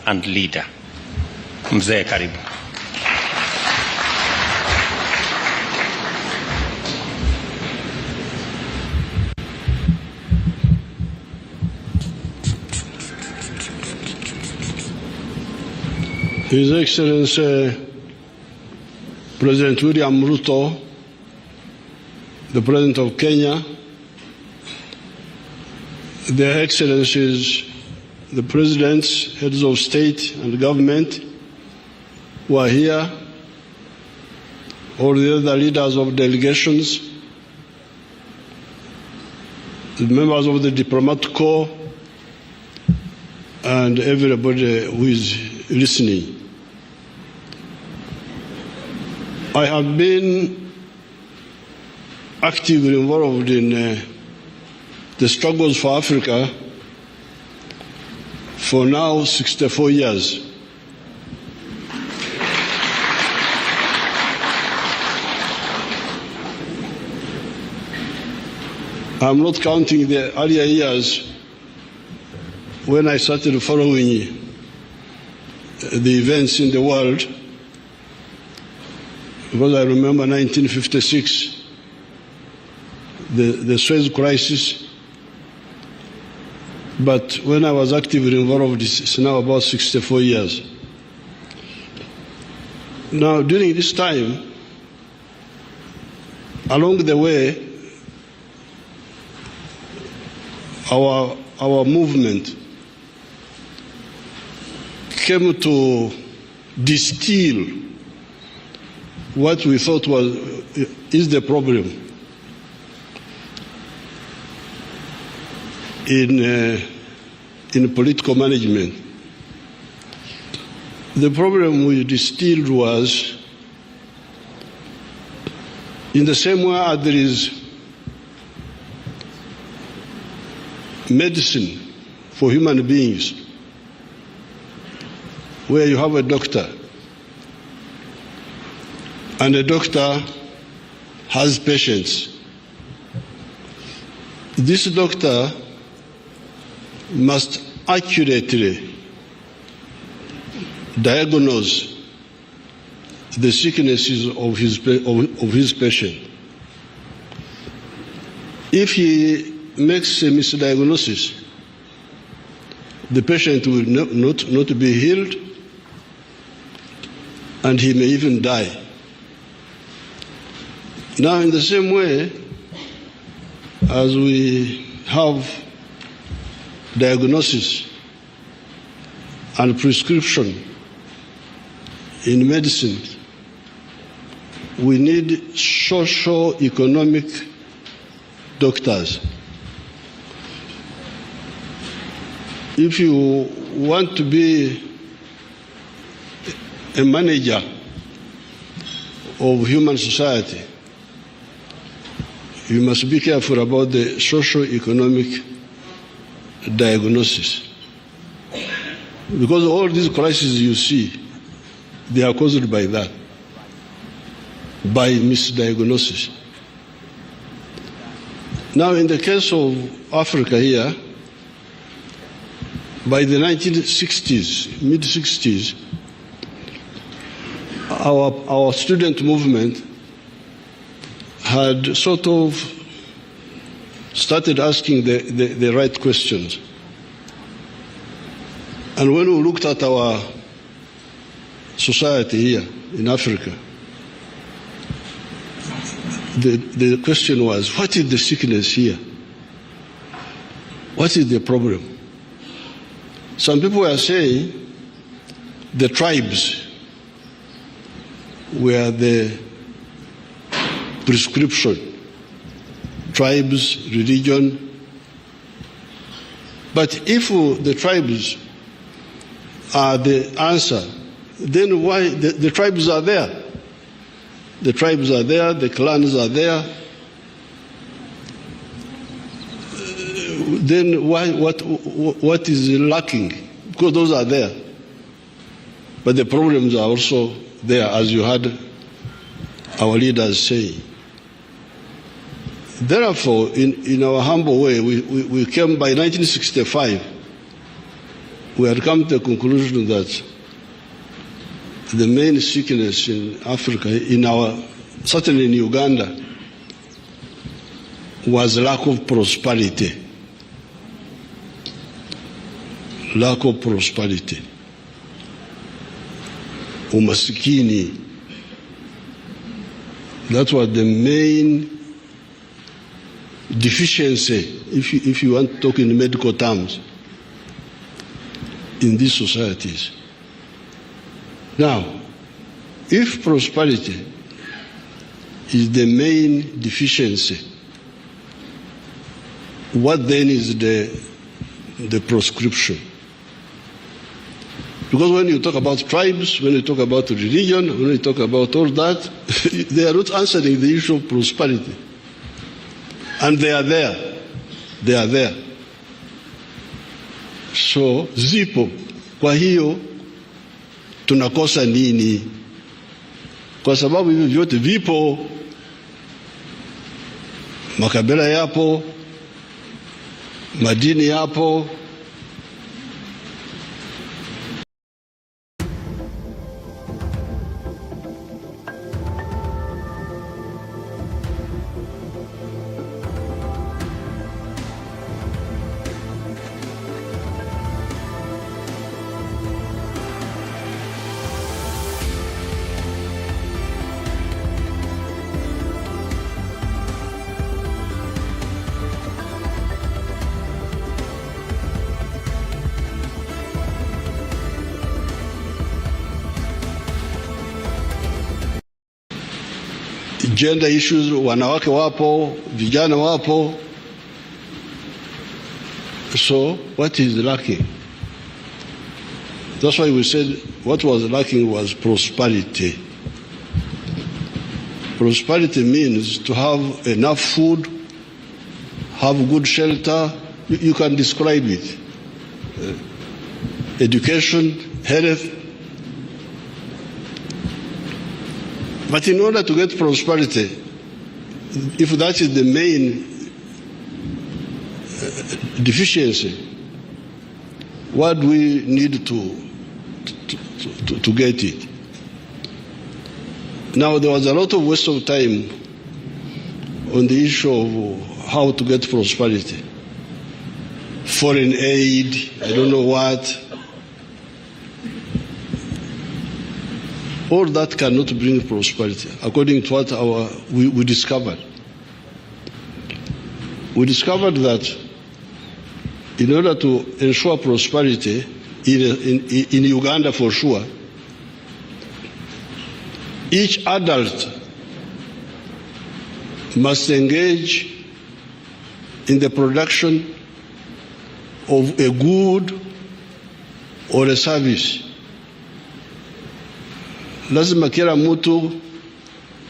and leader. Mzee, karibu. His Excellency President William Ruto, the President of Kenya, Their Excellencies, the Presidents, Heads of State and Government who are here, all the other leaders of delegations, the members of the Diplomatic Corps, and everybody who is listening. I have been actively involved in the struggles for Africa for now 64 years. I'm not counting the earlier years when I started following the events in the world, because I remember 1956, the Suez crisis. But when I was actively involved, it's now about 64 years. Now, during this time, along the way, our movement came to distill what we thought is the problem in political management. The problem we distilled was, in the same way as there is medicine for human beings, where you have a doctor, and a doctor has patients. This doctor must accurately diagnose the sicknesses of his patient. If he makes a misdiagnosis, the patient will not be healed, and he may even die. Now, in the same way, as we have diagnosis and prescription in medicine, we need socio-economic doctors. If you want to be a manager of human society, you must be careful about the socio-economic diagnosis. Because all these crises you see, they are caused by that, by misdiagnosis. Now, in the case of Africa here, by the 1960s, mid-60s, our student movement had sort of started asking the right questions. And when we looked at our society here in Africa, the question was, what is the sickness here? What is the problem? Some people were saying the tribes were the prescription, tribes, religion. But if the tribes are the answer, then why the tribes are there? The tribes are there, the clans are there. Then why? What is lacking? Because those are there. But the problems are also there, as you heard our leaders say. Therefore, in our humble way, we came by 1965 we had come to the conclusion that the main sickness in Africa, certainly in Uganda, was lack of prosperity. Lack of prosperity. Umasikini. That was the main deficiency, if you want to talk in medical terms, in these societies. Now, if prosperity is the main deficiency, what then is the prescription? Because when you talk about tribes, when you talk about religion, when you talk about all that, they are not answering the issue of prosperity. And they are there. They are there. So, zipo. Kwa hiyo, tunakosa nini? Kwa sababu hivi vyote vipo. Makabila yapo. Madini yapo. Gender issues, wanawake wapo, vijana wapo. So what is lacking? That's why we said what was lacking was prosperity. Prosperity means to have enough food, have good shelter. You can describe it. Education, health. But in order to get prosperity, if that is the main deficiency, what do we need to get it? Now, there was a lot of waste of time on the issue of how to get prosperity. Foreign aid, I don't know what. All that cannot bring prosperity, according to what we discovered. We discovered that in order to ensure prosperity in Uganda for sure, each adult must engage in the production of a good or a service. Lazima kila mtu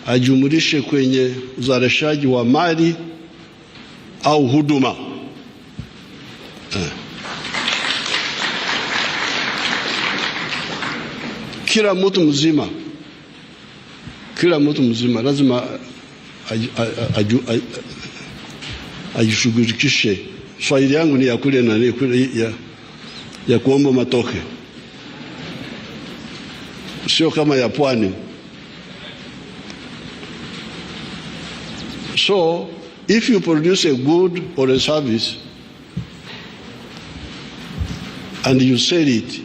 ajumulishe kwenye uzalishaji wa mali au huduma. Kila mtu mzima lazima ajishughulikishe. Swahili yangu ni ya kule na kule ya kuomba matoke. Sio kama ya pwani. So, if you produce a good or a service and you sell it,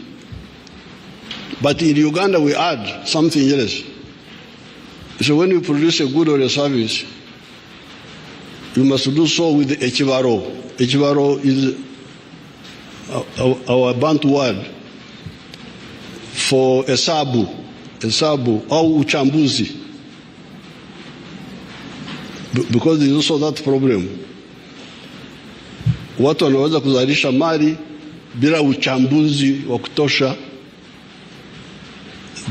but in Uganda we add something else. So when you produce a good or a service, you must do so with the echivaro. Echivaro is our Bantu word for hesabu au uchambuzi, because there is also that problem. Watu wanaweza kuzalisha mali bila uchambuzi wa kutosha,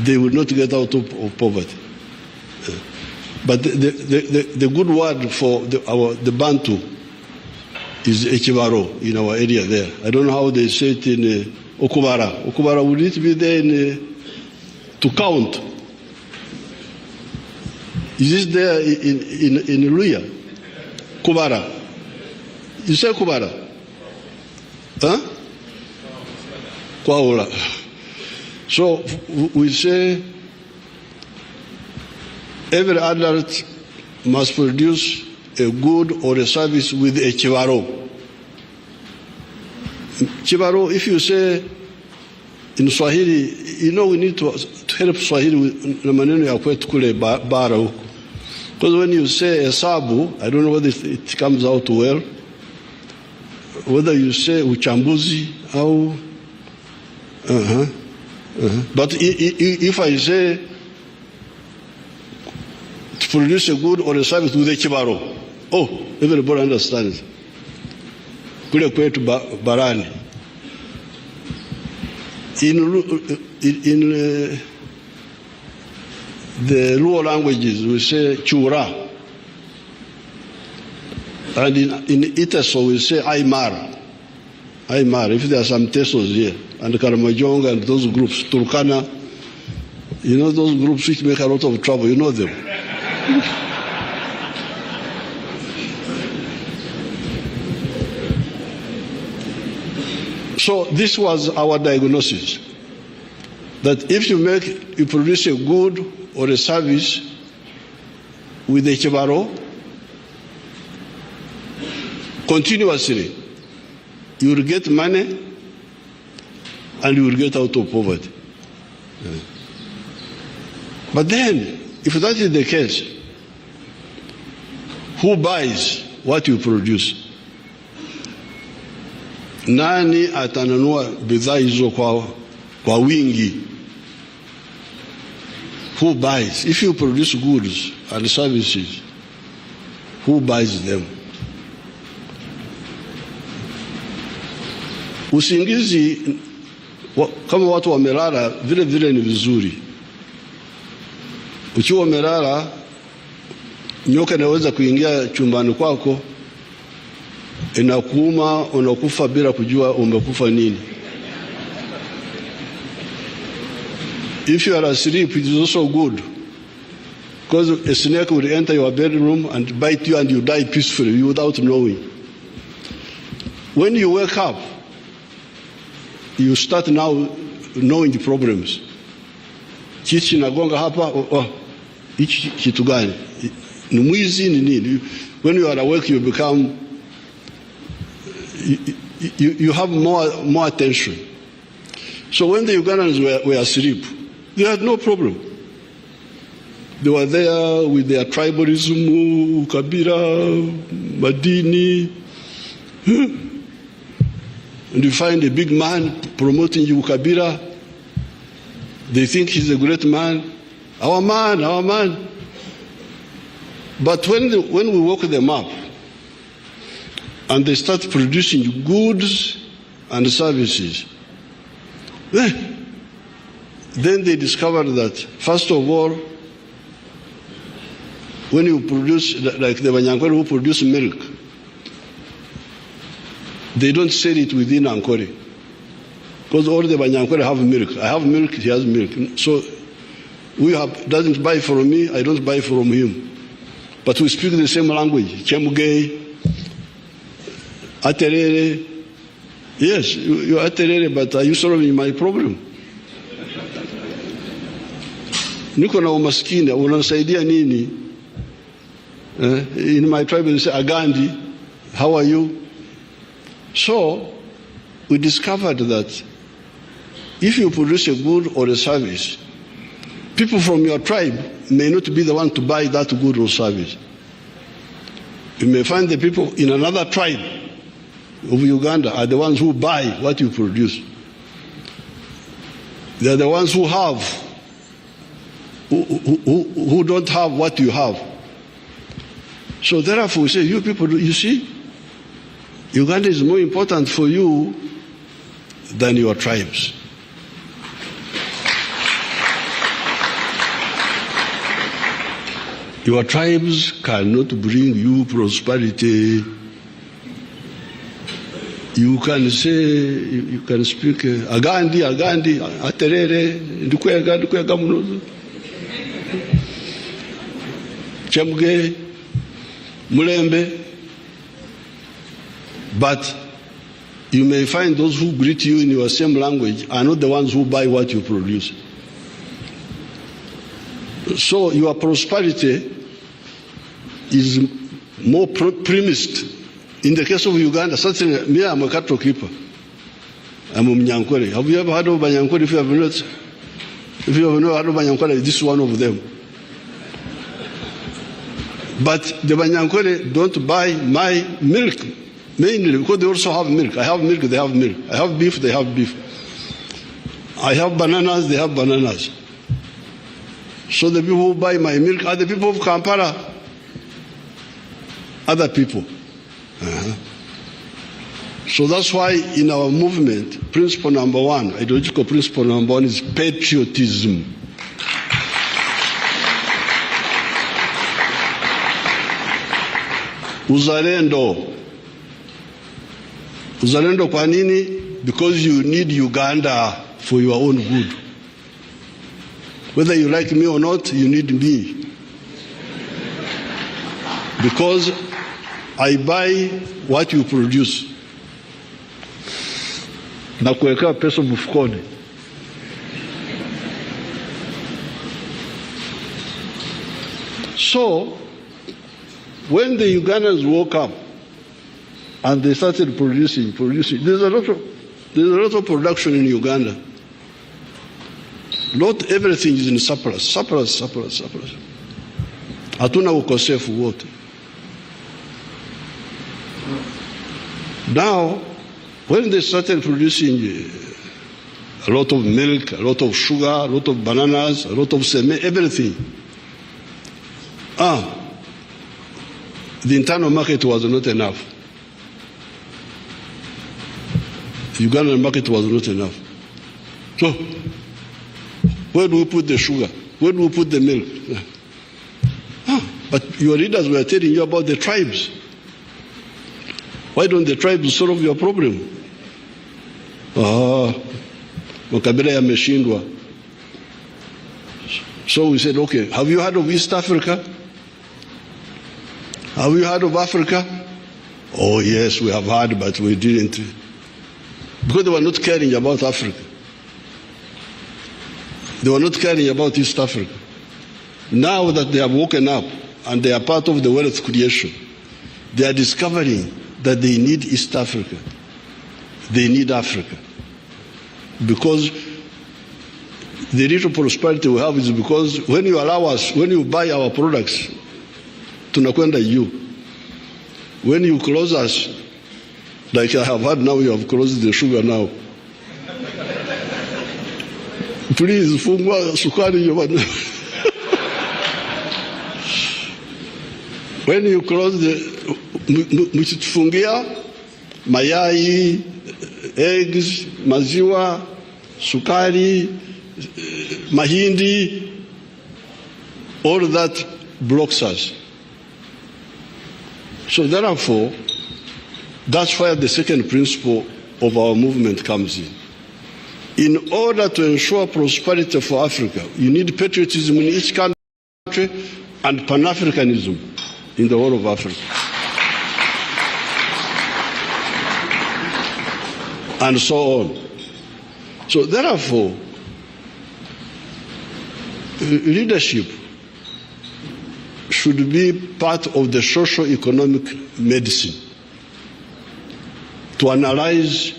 they will not get out of poverty. But the good word for the Bantu is echivaro in our area there. I don't know how they say it in Okubara. Okubara, would it be there to count? Is this there in Luya? Kubara. You say Kubara? Huh? Kwaula. So we say every adult must produce a good or a service with a chivaro. Chivaro, if you say in Swahili, you know we need to help Swahili with maneno ya kwetu kule bara huko. Because when you say hesabu, I don't know whether it comes out well, whether you say uchambuzi au But if I say to produce a good or a service with a chibaro, everybody understands. Kule kwetu barani. In the rural languages, we say chura. And in Itaso, we say aymar. Aymar, if there are some Tesos here, and Karamajonga and those groups, Turkana, you know those groups which make a lot of trouble, you know them. So this was our diagnosis, that if you produce a good or a service with a chibaro continuously, you will get money and you will get out of poverty. But then, if that is the case, who buys what you produce? Nani atanunua bidhaa hizo kwa wingi? Who buys? If you produce goods and services, who buys them? Usingizi kama watu wamelala vile vile ni vizuri. Ukiwa umelala, nyoka inaweza kuingia chumbani kwako, inakuuma, unakufa bila kujua umekufa nini. If you are asleep, it is also good, because a snake will enter your bedroom and bite you and you die peacefully without knowing. When you wake up, you start now knowing the problems. Chichi nagonga hapa, hichi kitu gani? Ni mwizi ni nini? When you are awake, you become, you have more attention. So when the Ugandans were asleep, they had no problem. They were there with their tribalism, Kabila, Madini. And you find a big man promoting Kabila. They think he's a great man. Our man, our man. But when we woke them up and they start producing goods and services, then they discovered that, first of all, when you produce, like the Banyankore who produce milk, they don't sell it within Ankore. Because all the Banyankore have milk. I have milk, he has milk. So doesn't buy from me, I don't buy from him. But we speak the same language. Chemugei, Aterere. Yes, you're Aterere, but are you solving my problem? Niko na umaskini, unasaidia nini? In my tribe they say, Agandi, how are you? So, we discovered that if you produce a good or a service, people from your tribe may not be the one to buy that good or service. You may find the people in another tribe of Uganda are the ones who buy what you produce. They are the ones who have, who don't have what you have. So therefore we say, you people, you see, Uganda is more important for you than your tribes. Your tribes cannot bring you prosperity. You can say, you can speak, Agandi, Aterere, Ndukwega Munozo, Chemuge, Mulembe. But you may find those who greet you in your same language are not the ones who buy what you produce. So your prosperity is more premised. In the case of Uganda, certainly, me, I'm a cattle keeper. I'm a Mnyankore. Have you ever heard of Banyankore? If you have not heard of Banyankore, this is one of them. But the Banyankore don't buy my milk, mainly because they also have milk. I have milk, they have milk. I have beef, they have beef. I have bananas, they have bananas. So the people who buy my milk are the people of Kampala. Other people. So that's why in our movement, principle number one, ideological principle number one is patriotism. Uzalendo. Uzalendo kwa nini? Because you need Uganda for your own good. Whether you like me or not, you need me. Because I buy what you produce. Na kuweka pesa mfukoni. So, when the Ugandans woke up and they started producing, there's a lot of production in Uganda. Not everything is in surplus. Hatuna ukosefu wote. Now, when they started producing a lot of milk, a lot of sugar, a lot of bananas, a lot of seme, everything, the internal market was not enough. The Ugandan market was not enough. So, where do we put the sugar? Where do we put the milk? But your leaders were telling you about the tribes. Why don't the tribes solve your problem? Makabila yameshindwa. So we said, okay, have you heard of East Africa? Have you heard of Africa? Oh yes, we have heard, but we didn't. Because they were not caring about Africa. They were not caring about East Africa. Now that they have woken up and they are part of the wealth creation, they are discovering that they need East Africa. They need Africa. Because the little prosperity we have is because when you allow us, when you buy our products, tunakwenda you. When you close us, like I have heard now, you have closed the sugar now. Please, fungwa sukari. When you close the mchitufungia mayai, eggs, maziwa, sukari, mahindi, all that blocks us. So therefore, that's where the second principle of our movement comes in. In order to ensure prosperity for Africa, you need patriotism in each country and Pan-Africanism in the whole of Africa. And so on. So therefore, leadership should be part of the socio-economic medicine to analyze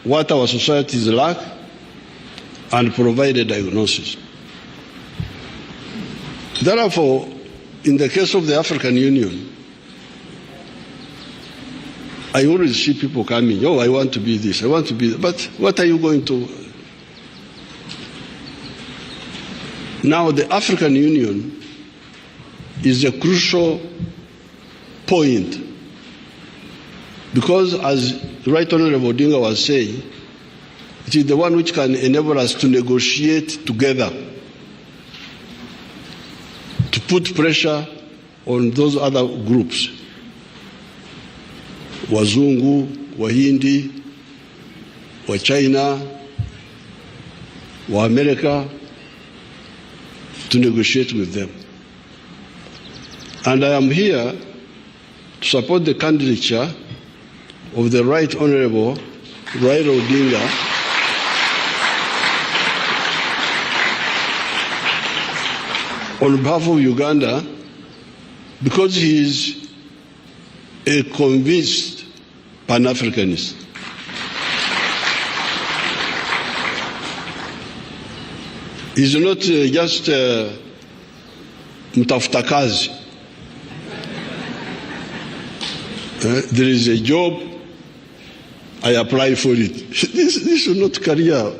what our societies lack and provide a diagnosis. Therefore, in the case of the African Union, I always see people coming, I want to be this, I want to be that. But what are you going to? Now, the African Union is a crucial point because, as Right Honorable Odinga was saying, it is the one which can enable us to negotiate together, to put pressure on those other groups, Wazungu, Wahindi, wa China, wa America, to negotiate with them. And I am here to support the candidature of the Right Honorable Raila Odinga on behalf of Uganda, because he is a convinced Pan-Africanist. He's not just mtafuta kazi. There is a job, I apply for it. This is not career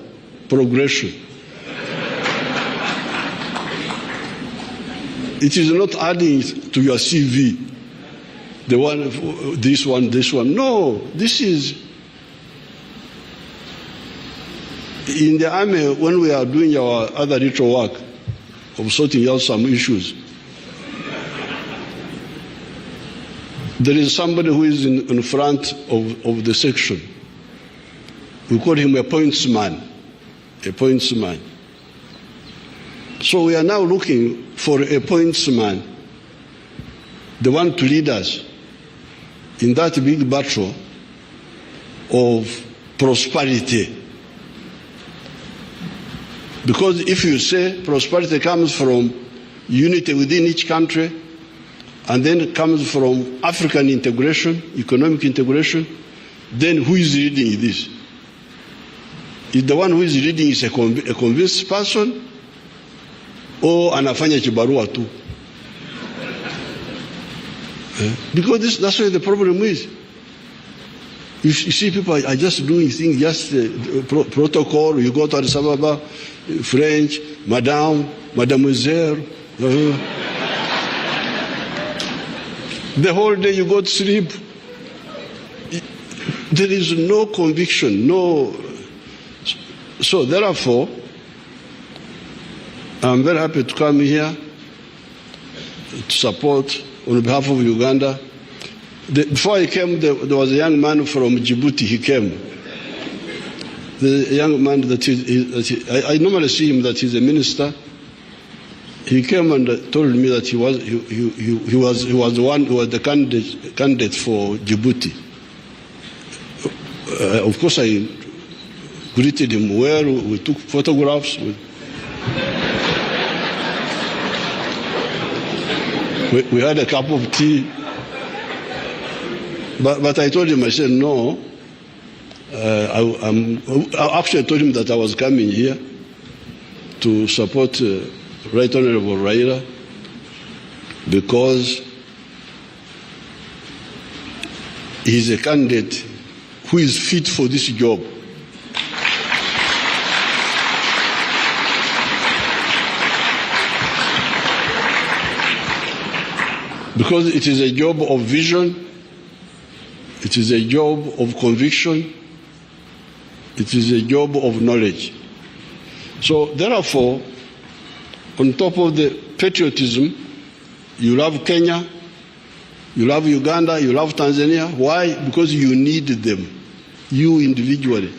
progression. It is not adding to your CV, the one, this one. No, this is, in the army, when we are doing our other little work of sorting out some issues, there is somebody who is in front of the section. We call him a pointsman, a pointsman. So we are now looking for a pointsman, the one to lead us in that big battle of prosperity. Because if you say prosperity comes from unity within each country, and then it comes from African integration, economic integration, then who is leading this? Is the one who is leading is a convinced person, or anafanya kibarua tu? Because that's where the problem is. You see people are just doing things, just protocol. You go to Addis Ababa, French, madame, mademoiselle. The whole day you go to sleep. There is no conviction, no. So therefore, I'm very happy to come here to support on behalf of Uganda. Before I came, there was a young man from Djibouti. He came. The young man I normally see him that he's a minister. He came and told me that he was the one who was the candidate for Djibouti. Of course, I greeted him well. We took photographs. We had a cup of tea. But I told him, I said, no. I actually told him that I was coming here to support Right Honorable Raila because he's a candidate who is fit for this job. Because it is a job of vision, it is a job of conviction, it is a job of knowledge. So therefore, on top of the patriotism, you love Kenya, you love Uganda, you love Tanzania. Why? Because you need them, you individually.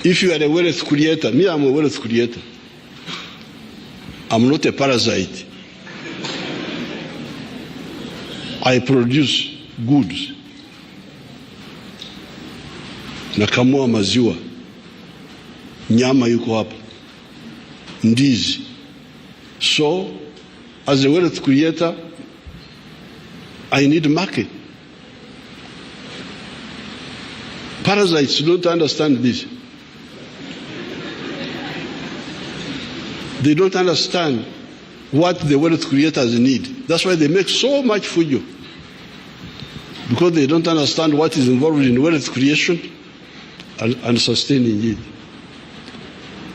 If you are a wealth creator, me, I'm a wealth creator. I'm not a parasite. I produce goods. Nakamua maziwa. Nyama yuko hapa. Ndizi. So, as a wealth creator, I need market. Parasites don't understand this. They don't understand what the wealth creators need. That's why they make so much fujo. Because they don't understand what is involved in wealth creation and sustaining it.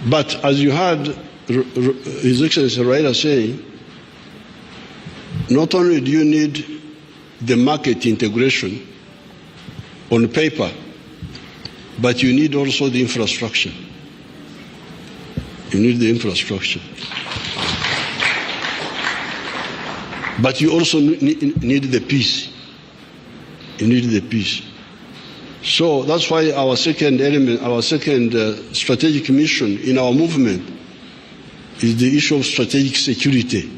But as you heard His Excellency Raila saying, not only do you need the market integration on paper, but you need also the infrastructure. You need the infrastructure. But you also need the peace. You need the peace. So that's why our second element, our second strategic mission in our movement is the issue of strategic security.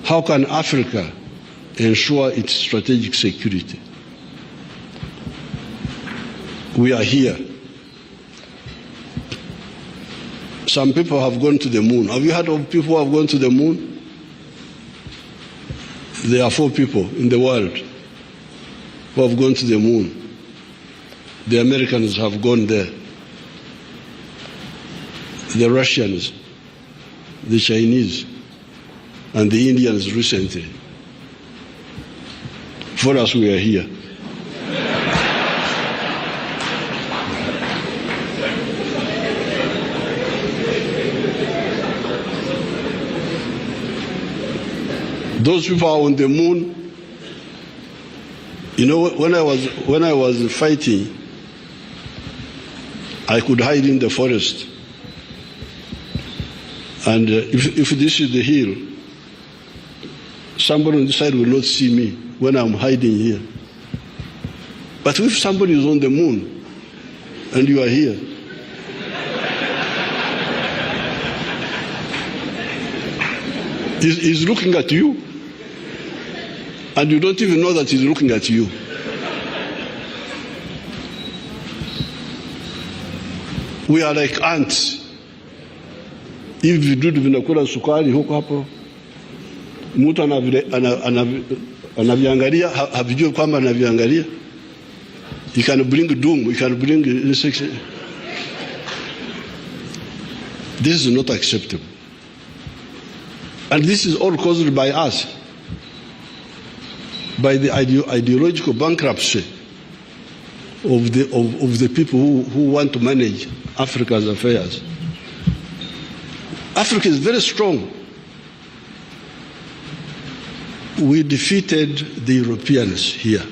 How can Africa ensure its strategic security? We are here. Some people have gone to the moon. Have you heard of people who have gone to the moon? There are 4 people in the world who have gone to the moon. The Americans have gone there. The Russians, the Chinese, and the Indians recently. For us, we are here. Those people are on the moon. You know, when I was fighting, I could hide in the forest. And if this is the hill, somebody on this side will not see me when I'm hiding here. But if somebody is on the moon and you are here, he's looking at you, and you don't even know that he's looking at you. We are like ants. Hivi vidudu vinakula sukari huko hapo, mtu anaviangalia, havijui kwamba anaviangalia. He can bring doom, he can bring insects. This is not acceptable. And this is all caused by us, by the ideological bankruptcy of the people who want to manage Africa's affairs. Africa is very strong. We defeated the Europeans here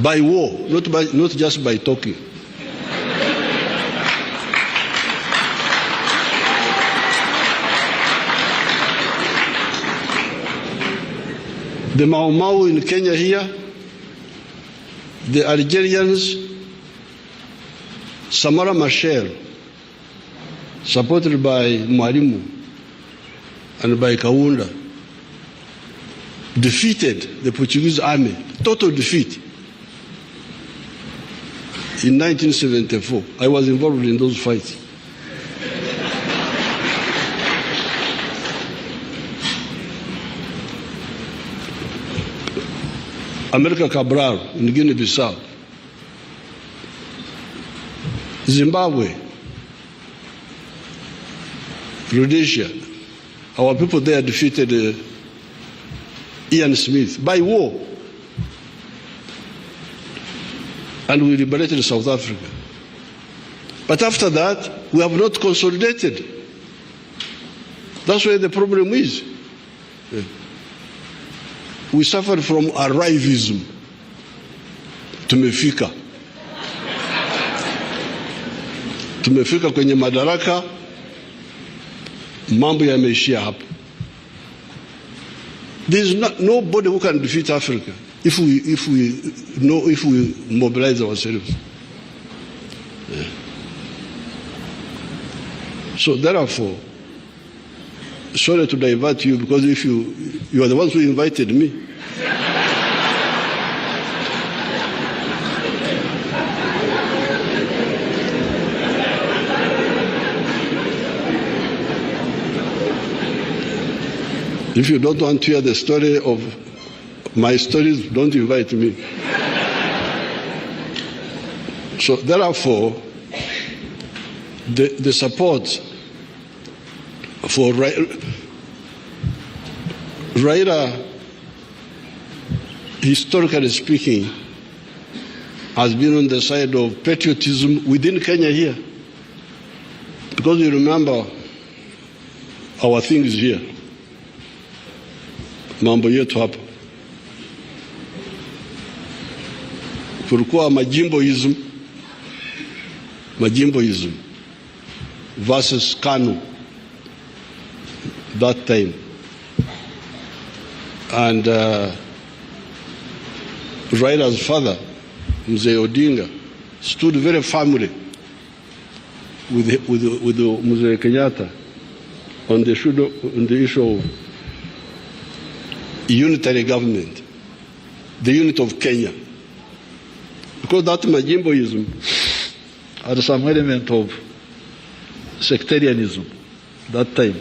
by war, not just by talking. The Mau Mau in Kenya here, the Algerians, Samara Machel, supported by Mwalimu and by Kaunda, defeated the Portuguese army, total defeat, in 1974. I was involved in those fights. America Cabral in Guinea-Bissau, Zimbabwe, Rhodesia. Our people there defeated Ian Smith by war, and we liberated South Africa. But after that, we have not consolidated. That's where the problem is. We suffered from arrivism. Tumefika kwenye madaraka, mambo yameishia hapo. There is nobody who can defeat Africa if we mobilize ourselves. Yeah. So therefore, sorry to divert you, because if you are the ones who invited me. If you don't want to hear the story of my stories, don't invite me. So therefore, the support for Raila, historically speaking, has been on the side of patriotism within Kenya here. Because you remember our things here. Mambo yetu hapa. Kulikuwa majimboism versus KANU that time. And Raila's father, Mzee Odinga, stood very firmly with Mzee Kenyatta on the issue of unitary government, the unit of Kenya. Because that Majimboism had some element of sectarianism that time.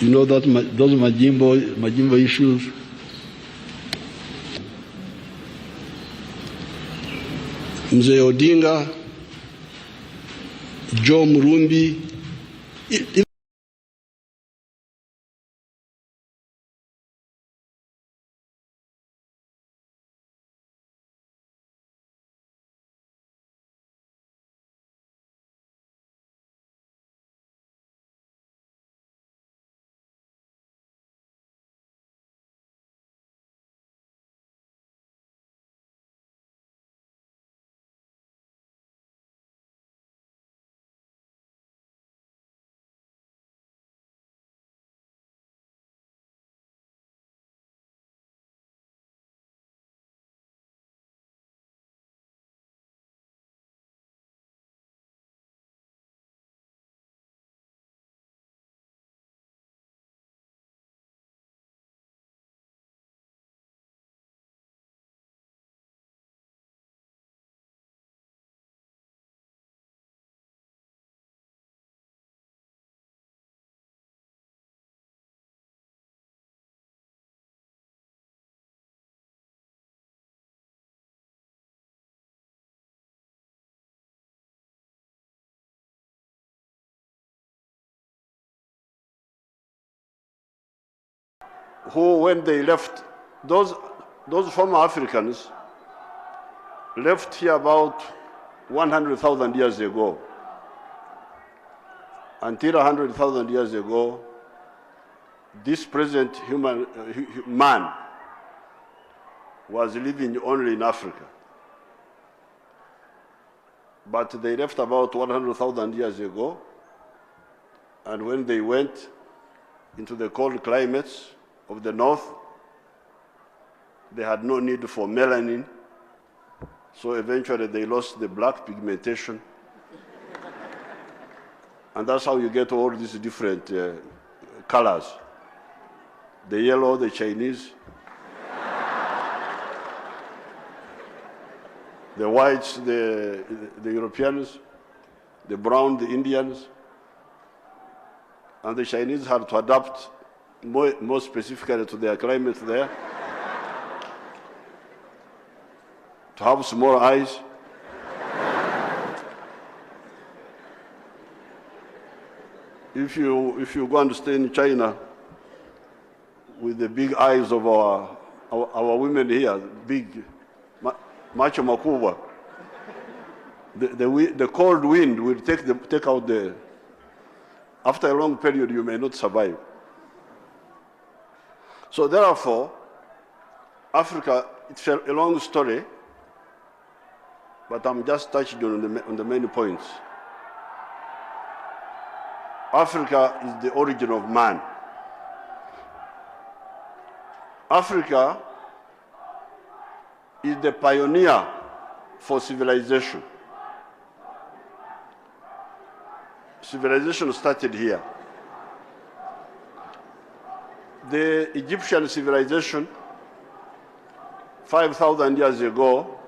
You know that those Majimbo issues. Mzee Odinga, Joe Murumbi, who, when they left, those former Africans left here about 100,000 years ago. Until 100,000 years ago, this present man was living only in Africa. But they left about 100,000 years ago, and when they went into the cold climates of the north, they had no need for melanin, so eventually they lost the black pigmentation. And that's how you get all these different colors. The yellow, the Chinese, the whites, the Europeans, the brown, the Indians. And the Chinese had to adapt more specifically to their climate there, to have small eyes. If you go and stay in China with the big eyes of our women here, big, macho makubwa, the cold wind will take out the. After a long period, you may not survive. So therefore, Africa, it's a long story, but I'm just touching on the main points. Africa is the origin of man. Africa is the pioneer for civilization. Civilization started here. The Egyptian civilization, 5,000 years ago,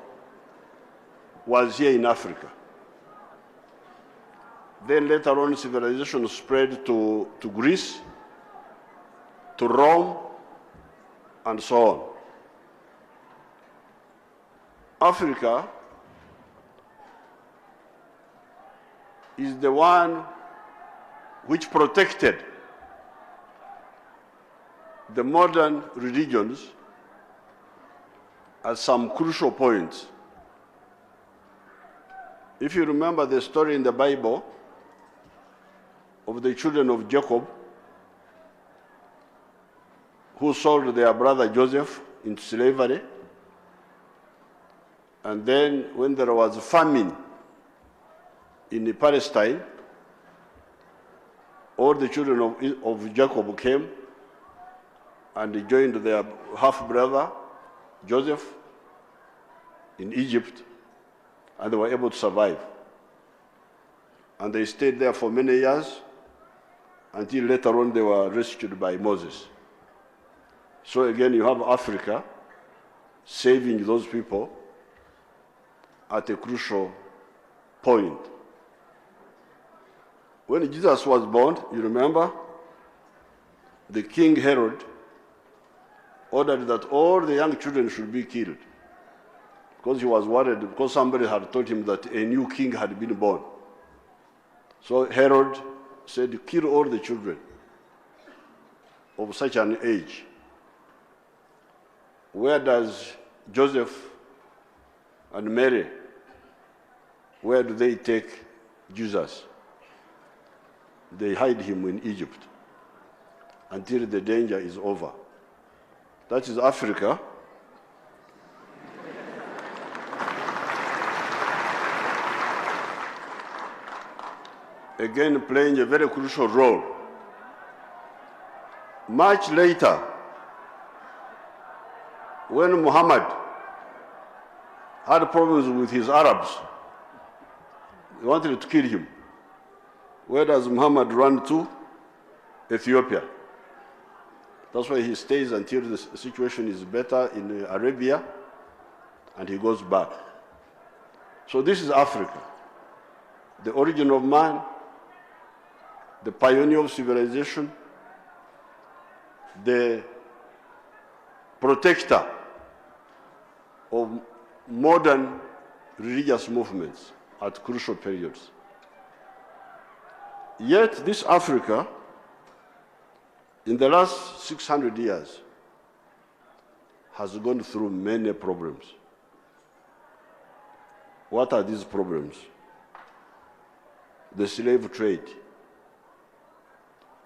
was here in Africa. Then later on, civilization spread to Greece, to Rome, and so on. Africa is the one which protected the modern religions at some crucial points. If you remember the story in the Bible of the children of Jacob who sold their brother Joseph into slavery, and then when there was famine in Palestine, all the children of Jacob came and they joined their half-brother Joseph in Egypt, and they were able to survive. And they stayed there for many years until later on they were rescued by Moses. So again, you have Africa saving those people at a crucial point. When Jesus was born, you remember, the King Herod ordered that all the young children should be killed because he was worried, because somebody had told him that a new king had been born. So Herod said, kill all the children of such an age. Where does Joseph and Mary, where do they take Jesus? They hide him in Egypt until the danger is over. That is Africa. Again, playing a very crucial role. Much later, when Muhammad had problems with his Arabs, they wanted to kill him. Where does Muhammad run to? Ethiopia. That's why he stays until the situation is better in Arabia, and he goes back. So this is Africa, the origin of man, the pioneer of civilization, the protector of modern religious movements at crucial periods. Yet this Africa, in the last 600 years, has gone through many problems. What are these problems? The slave trade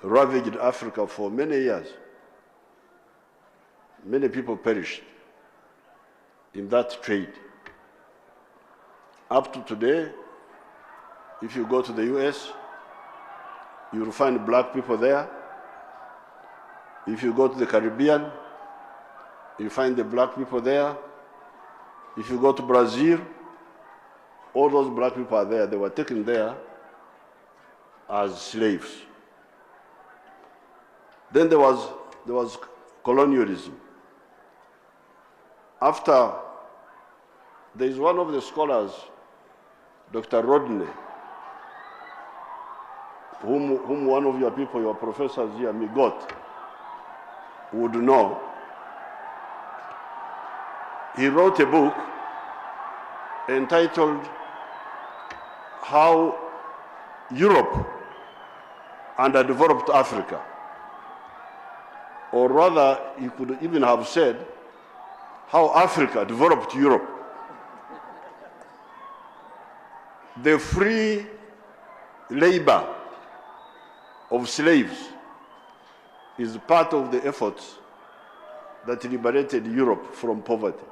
ravaged Africa for many years. Many people perished in that trade. Up to today, if you go to the US, you will find black people there. If you go to the Caribbean, you find the black people there. If you go to Brazil, all those black people are there. They were taken there as slaves. Then there was colonialism. After, there is one of the scholars, Dr. Rodney, whom one of your people, your professors here, Migot, would know. He wrote a book entitled How Europe Underdeveloped Africa. Or rather, he could even have said, How Africa Developed Europe. The free labor of slaves is part of the efforts that liberated Europe from poverty.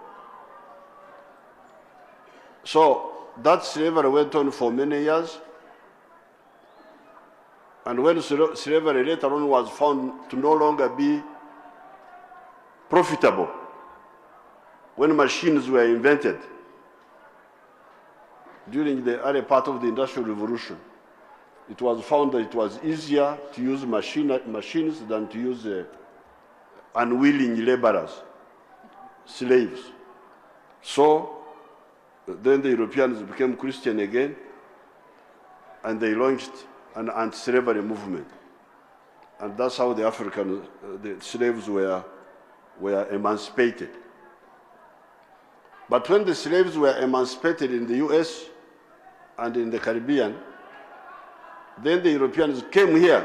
So that slavery went on for many years, and when slavery later on was found to no longer be profitable, when machines were invented during the early part of the Industrial Revolution, it was found that it was easier to use machines than to use unwilling laborers, slaves. So then the Europeans became Christian again, and they launched an anti-slavery movement. And that's how the the slaves were emancipated. But when the slaves were emancipated in the US and in the Caribbean, then the Europeans came here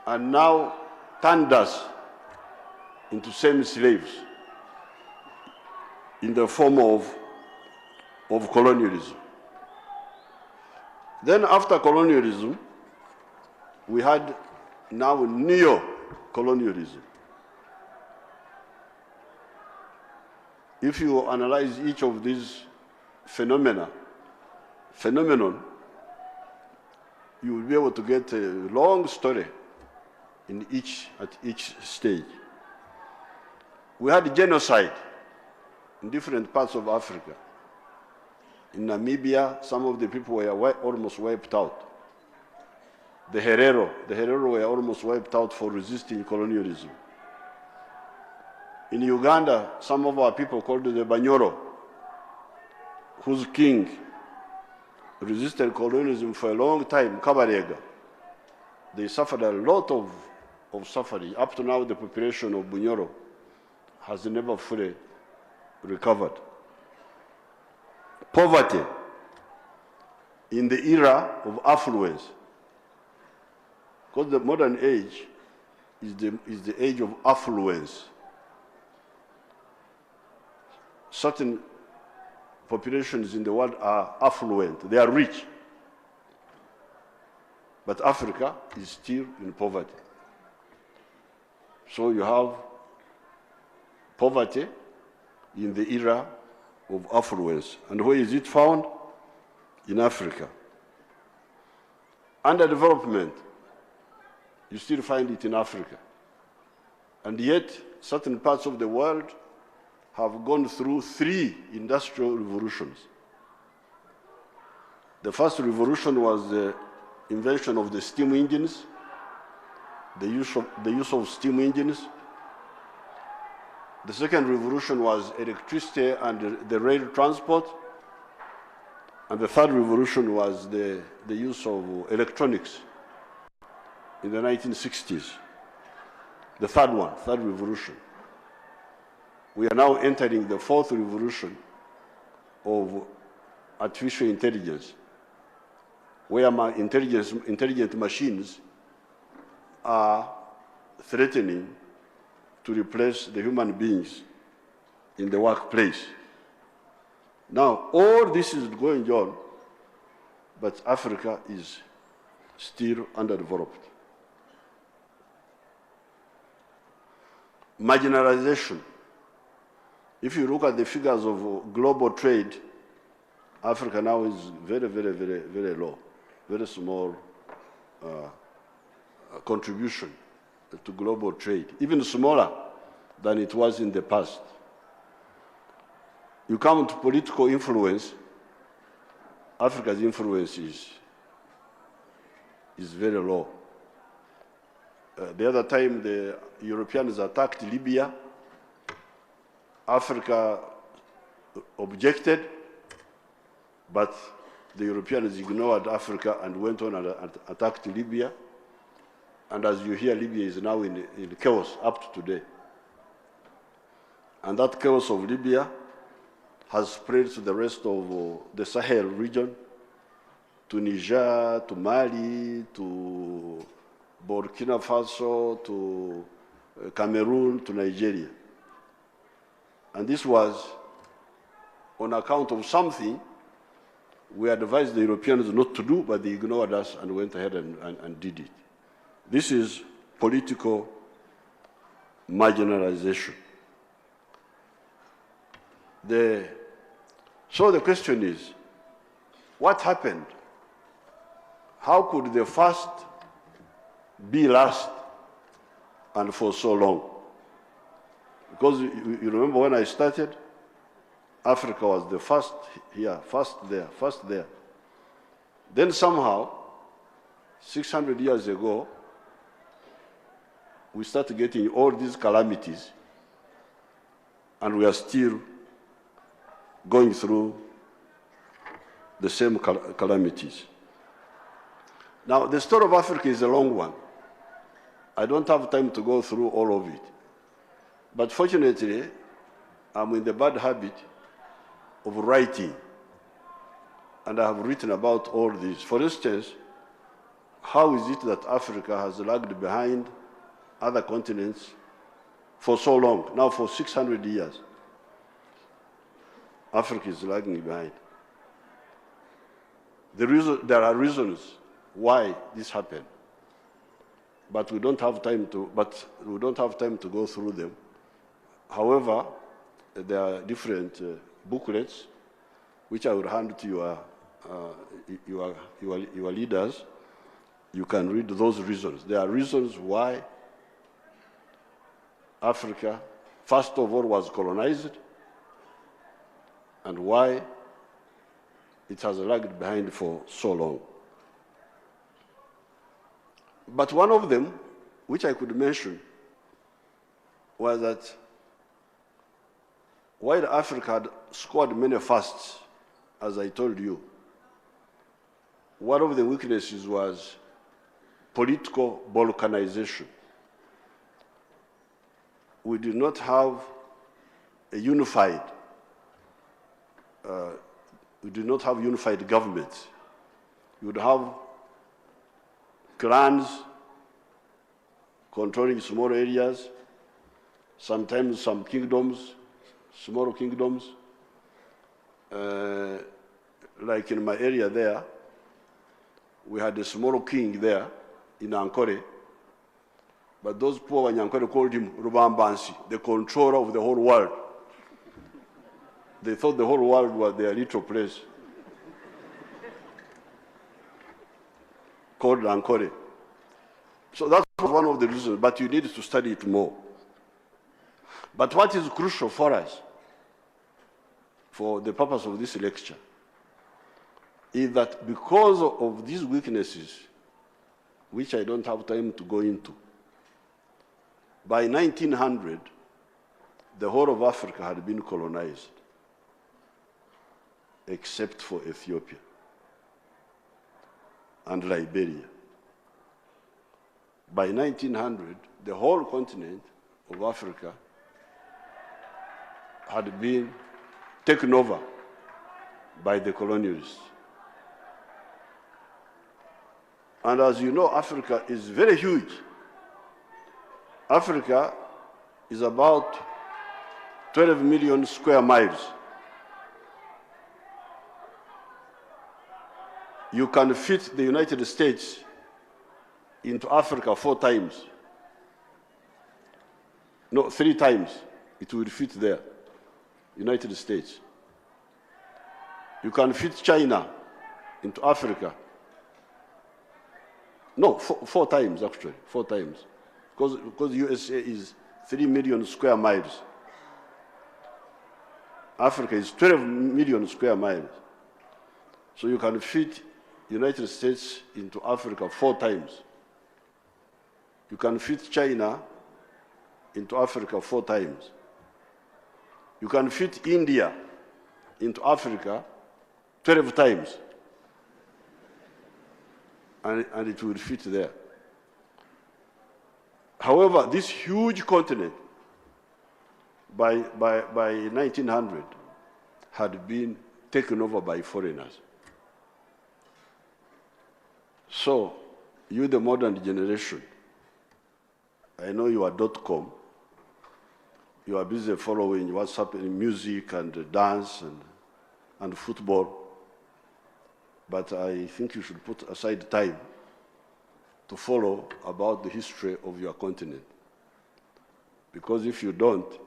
and now turned us into semi-slaves in the form of colonialism. Then after colonialism, we had now neo-colonialism. If you analyze each of these phenomenon, you will be able to get a long story at each stage. We had genocide in different parts of Africa. In Namibia, some of the people were almost wiped out. The Herero were almost wiped out for resisting colonialism. In Uganda, some of our people called the Banyoro, whose king resisted colonialism for a long time, Kabarega. They suffered a lot of suffering. Up to now, the population of Bunyoro has never fully recovered. Poverty in the era of affluence, because the modern age is the age of affluence. Certain populations in the world are affluent, they are rich. But Africa is still in poverty. So you have poverty in the era of affluence. And where is it found? In Africa. Underdevelopment, you still find it in Africa. And yet, certain parts of the world have gone through 3 industrial revolutions. The first revolution was the invention of the steam engines, the use of steam engines. The second revolution was electricity and the rail transport. And the third revolution was the use of electronics in the 1960s. The third revolution. We are now entering the 4th revolution of artificial intelligence, where intelligent machines are threatening to replace the human beings in the workplace. Now, all this is going on, but Africa is still underdeveloped. Marginalization. If you look at the figures of global trade, Africa now is very, very, very, very low, very small contribution to global trade, even smaller than it was in the past. You come to political influence, Africa's influence is very low. The other time the Europeans attacked Libya, Africa objected, but the Europeans ignored Africa and went on and attacked Libya. And as you hear, Libya is now in chaos up to today. And that chaos of Libya has spread to the rest of the Sahel region, to Niger, to Mali, to Burkina Faso, to Cameroon, to Nigeria. And this was on account of something we advised the Europeans not to do, but they ignored us and went ahead and did it. This is political marginalization. So the question is, what happened? How could the first be last and for so long? Because you remember when I started, Africa was the first here, first there, first there. Then somehow, 600 years ago, we started getting all these calamities, and we are still going through the same calamities. Now, the story of Africa is a long one. I don't have time to go through all of it. But fortunately, I'm in the bad habit of writing, and I have written about all this. For instance, how is it that Africa has lagged behind other continents for so long, now for 600 years? Africa is lagging behind. There are reasons why this happened, but we don't have time to go through them. However, there are different booklets which I will hand to your leaders. You can read those reasons. There are reasons why Africa, first of all, was colonized, and why it has lagged behind for so long. But one of them, which I could mention, was that while Africa had scored many firsts, as I told you, one of the weaknesses was political balkanization. We did not have a unified government. You would have clans controlling small areas, sometimes some kingdoms, small kingdoms. Like in my area there, we had a small king there in Ankole, but those poor Wanyankole called him Rubambansi, the controller of the whole world. They thought the whole world was their little place, called Ankole. So that's one of the reasons, but you need to study it more. But what is crucial for us, for the purpose of this lecture, is that because of these weaknesses, which I don't have time to go into, by 1900, the whole of Africa had been colonized, except for Ethiopia and Liberia. By 1900, the whole continent of Africa had been taken over by the colonialists. And as you know, Africa is very huge. Africa is about 12 million square miles. You can fit the United States into Africa 4 times. No, 3 times it will fit there, United States. You can fit China into Africa. No, 4 times actually, 4 times. Because USA is 3 million square miles. Africa is 12 million square miles. So you can fit United States into Africa 4 times. You can fit China into Africa 4 times. You can fit India into Africa 12 times. And it will fit there. However, this huge continent by 1900 had been taken over by foreigners. So, you, the modern generation, I know you are .com, you are busy following what's happening in music and dance and football, but I think you should put aside time to follow about the history of your continent. Because if you don't,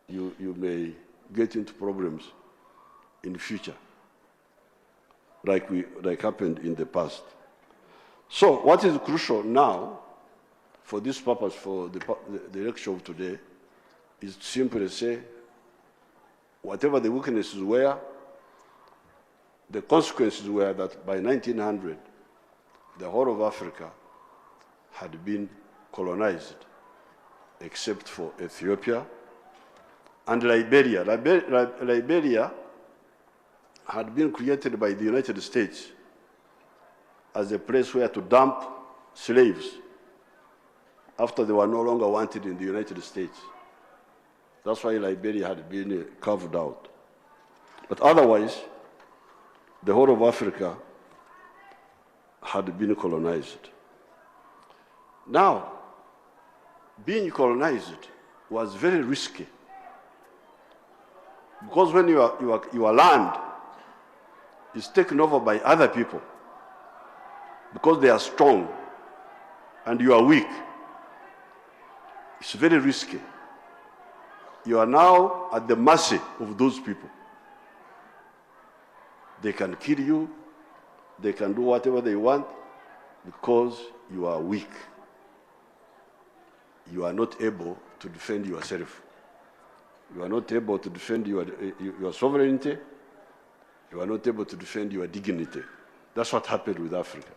you may get into problems in the future, like happened in the past. So what is crucial now, for this purpose, for the lecture of today, is to simply say, whatever the weaknesses were, the consequences were that by 1900, the whole of Africa had been colonized, except for Ethiopia and Liberia. Liberia had been created by the United States as a place where to dump slaves after they were no longer wanted in the United States. That's why Liberia had been carved out. But otherwise, the whole of Africa had been colonized. Now, being colonized was very risky, because when your land is taken over by other people, because they are strong and you are weak, it's very risky. You are now at the mercy of those people. They can kill you, they can do whatever they want, because you are weak. You are not able to defend yourself. You are not able to defend your sovereignty. You are not able to defend your dignity. That's what happened with Africa.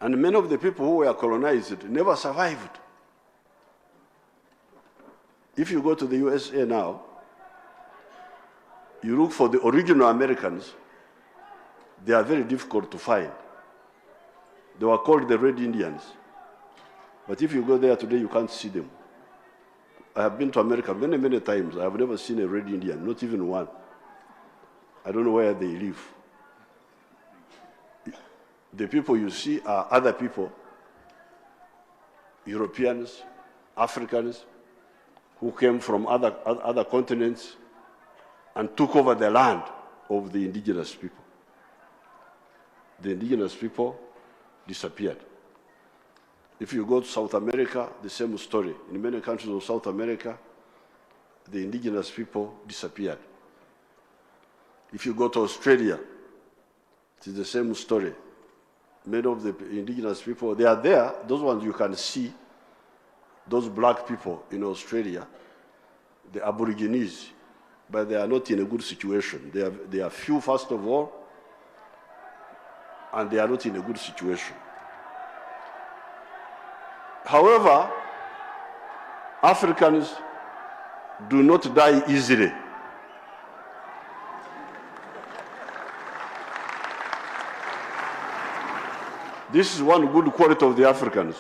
And many of the people who were colonized never survived. If you go to the USA now, you look for the original Americans, they are very difficult to find. They were called the Red Indians. But if you go there today, you can't see them. I have been to America many, many times. I have never seen a Red Indian, not even one. I don't know where they live. The people you see are other people, Europeans, Africans, who came from other continents and took over the land of the indigenous people. The indigenous people disappeared. If you go to South America, the same story. In many countries of South America, the indigenous people disappeared. If you go to Australia, it is the same story. Many of the indigenous people, they are there. Those ones you can see, those black people in Australia, the Aborigines, but they are not in a good situation. They are few, first of all, and they are not in a good situation. However, Africans do not die easily. This is one good quality of the Africans.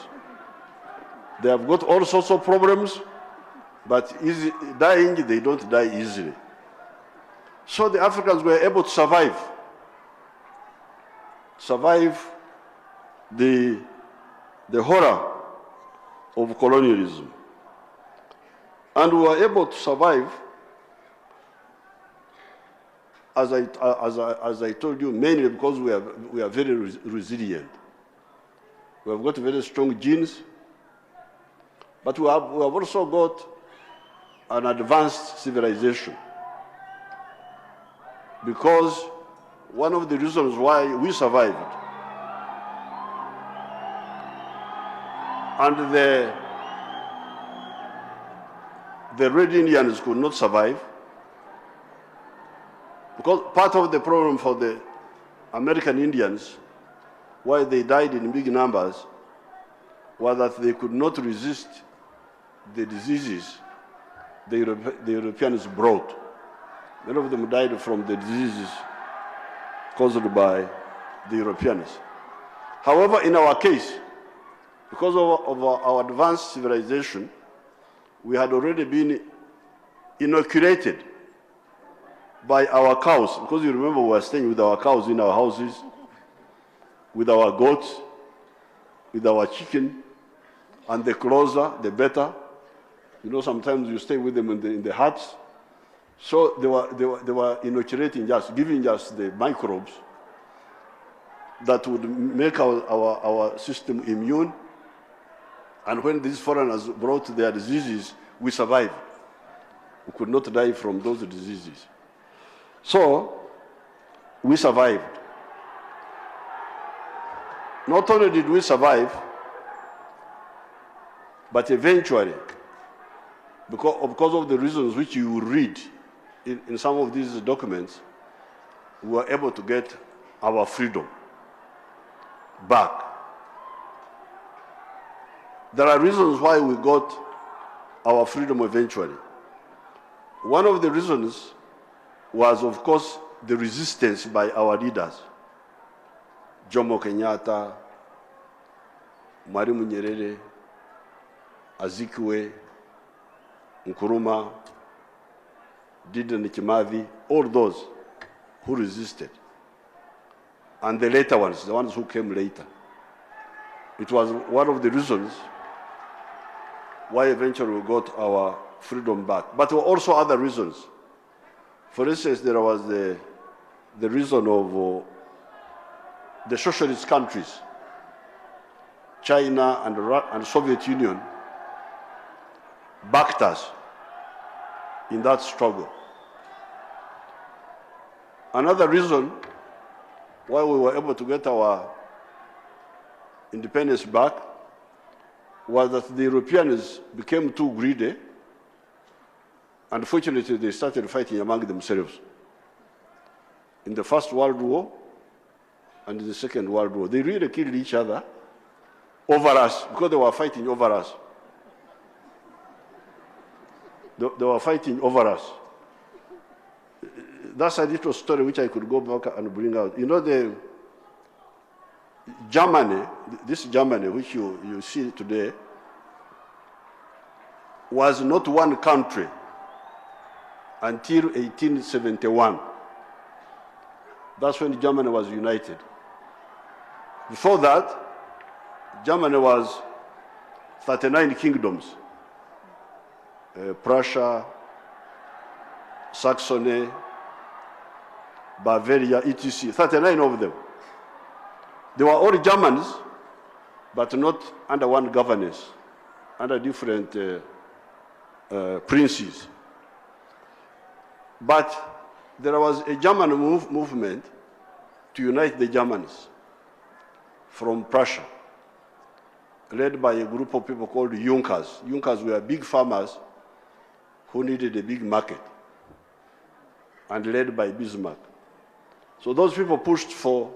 They have got all sorts of problems, but dying, they don't die easily. So the Africans were able to survive the horror of colonialism. And we were able to survive, as I told you, mainly because we are very resilient. We have got very strong genes, but we have also got an advanced civilization. Because one of the reasons why we survived, and the Red Indians could not survive, because part of the problem for the American Indians, why they died in big numbers, was that they could not resist the diseases the Europeans brought. Many of them died from the diseases caused by the Europeans. However, in our case, because of our advanced civilization, we had already been inoculated by our cows, because you remember we were staying with our cows in our houses, with our goats, with our chicken, and the closer, the better. You know, sometimes you stay with them in the huts. So they were inoculating us, giving us the microbes that would make our system immune. And when these foreigners brought their diseases, we survived. We could not die from those diseases. So we survived. Not only did we survive, but eventually, because of the reasons which you will read in some of these documents, we were able to get our freedom back. There are reasons why we got our freedom eventually. One of the reasons was, of course, the resistance by our leaders. Jomo Kenyatta, Mwalimu Nyerere, Azikiwe, Nkrumah, Dedan Kimathi, all those who resisted. And the later ones, the ones who came later. It was one of the reasons why eventually we got our freedom back. But there were also other reasons. For instance, there was the reason of the socialist countries, China and Soviet Union, backed us in that struggle. Another reason why we were able to get our independence back was that the Europeans became too greedy, and fortunately they started fighting among themselves. In the First World War and in the Second World War, they really killed each other over us, because they were fighting over us. They were fighting over us. That's a little story which I could go back and bring out. You know, the Germany, this Germany which you see today, was not one country until 1871. That's when Germany was united. Before that, Germany was 39 kingdoms. Prussia, Saxony, Bavaria, etc. 39 of them. They were all Germans, but not under one governance, under different princes. But there was a German movement to unite the Germans from Prussia, led by a group of people called Junkers. Junkers were big farmers who needed a big market, and led by Bismarck. So those people pushed for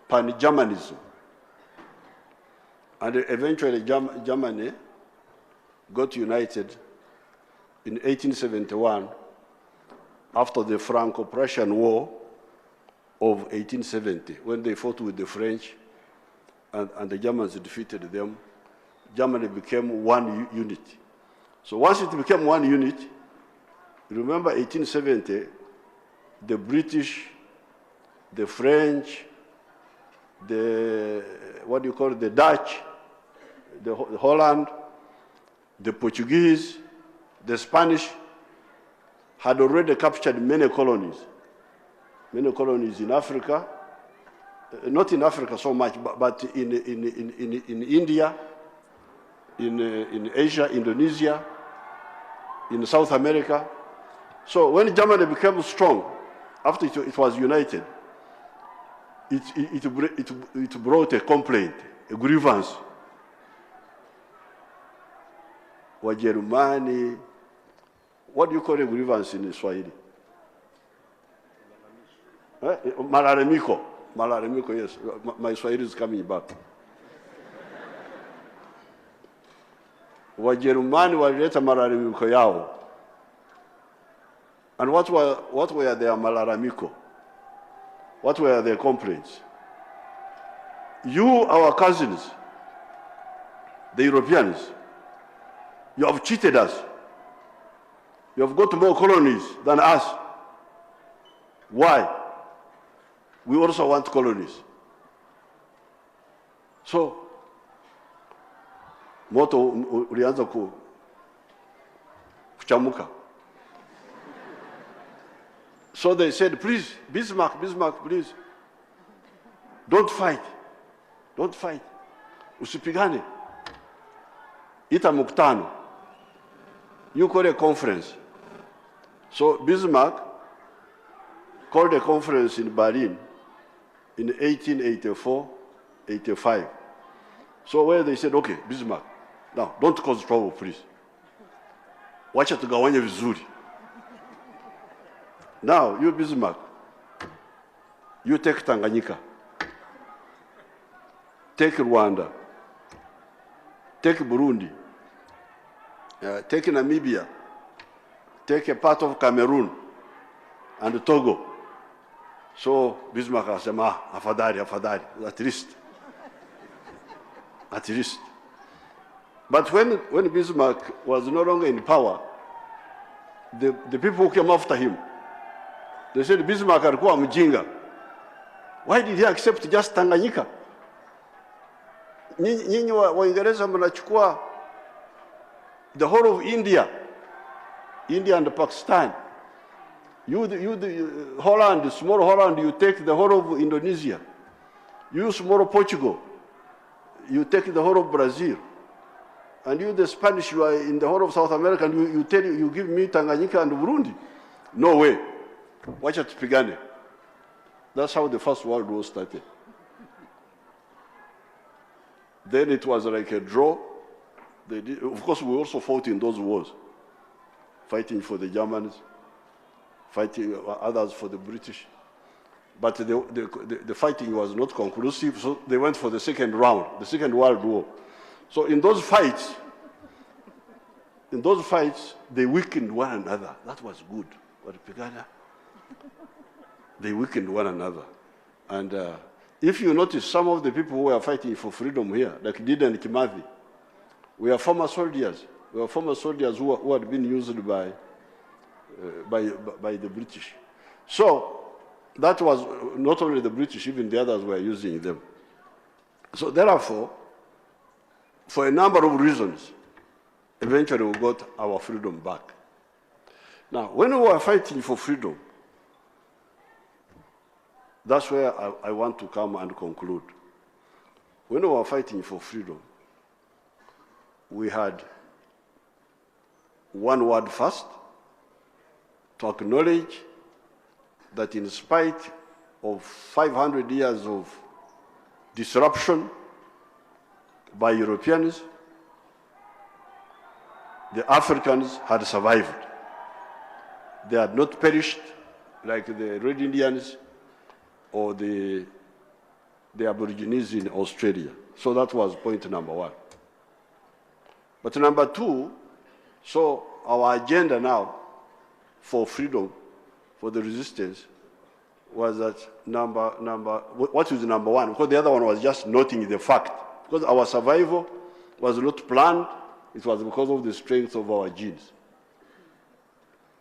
pan-Germanism. And eventually Germany got united in 1871 after the Franco-Prussian War of 1870, when they fought with the French and the Germans defeated them. Germany became one unit. So once it became one unit, remember 1870, the British, the French, the Dutch, the Holland, the Portuguese, the Spanish had already captured many colonies in Africa, not in Africa so much, but in India, in Asia, Indonesia, in South America. So when Germany became strong, after it was united, it brought a complaint, a grievance. Wajerumani, what do you call a grievance in Swahili? Malalamiko. Malalamiko, yes. My Swahili is coming back. Wajerumani walileta malalamiko yao. And what were their malalamiko? What were their complaints? You, our cousins, the Europeans, you have cheated us. You have got more colonies than us. Why? We also want colonies. So, moto ulianza kuchamuka. So they said, please, Bismarck, please, don't fight. Don't fight. Usipigane. Ita mkutano. You call a conference. So Bismarck called a conference in Berlin in 1884, 85. So where they said, okay, Bismarck, now don't cause trouble, please. Wacha tugawanye vizuri. Now, you Bismarck, you take Tanganyika, take Rwanda, take Burundi, take Namibia, take a part of Cameroon and Togo. So Bismarck said, afadhali, at least. But when Bismarck was no longer in power, the people who came after him, they said Bismarck alikuwa mjinga. Why did he accept just Tanganyika? Nyinyi Waingereza mnachukua the whole of India and Pakistan. You the Holland, small Holland, you take the whole of Indonesia. You small Portugal, you take the whole of Brazil. And you the Spanish, you are in the whole of South America, and you give me Tanganyika and Burundi. No way. Wacha tupigane. That's how the First World War started. Then it was like a draw. Of course, we also fought in those wars, fighting for the Germans, fighting others for the British. But the fighting was not conclusive, so they went for the second round, the Second World War. So in those fights, in those fights, they weakened one another. That was good. They weakened one another. And if you notice, some of the people who were fighting for freedom here, like Dida and Kimathi, were former soldiers. We were former soldiers who had been used by the British. So that was not only the British, even the others were using them. So therefore, for a number of reasons, eventually we got our freedom back. Now, when we were fighting for freedom, that's where I want to come and conclude. When we were fighting for freedom, we had one word first, to acknowledge that in spite of 500 years of disruption by Europeans, the Africans had survived. They had not perished like the Red Indians or the Aborigines in Australia. So that was point number one. But number two, so our agenda now for freedom, for the resistance, was that what is number one? Because the other one was just noting the fact. Because our survival was not planned, it was because of the strength of our genes.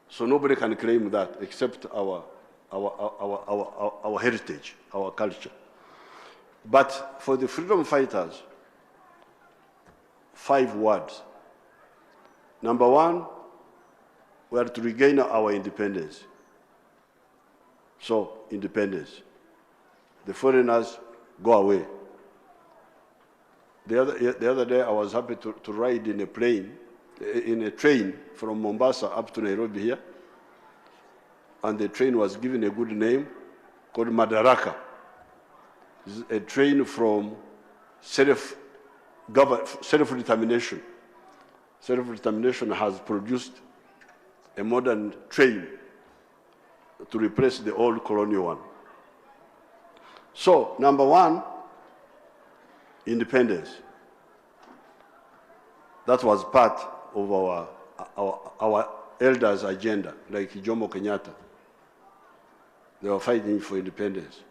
So nobody can claim that except our heritage, our culture. But for the freedom fighters, 5 words. Number one, we are to regain our independence. So, independence. The foreigners go away. The other day, I was happy to ride in a train from Mombasa up to Nairobi here. And the train was given a good name called Madaraka. It's a train from self-determination. Self-determination has produced a modern train to replace the old colonial one. So, number one, independence. That was part of our elders' agenda, like Jomo Kenyatta. They were fighting for independence.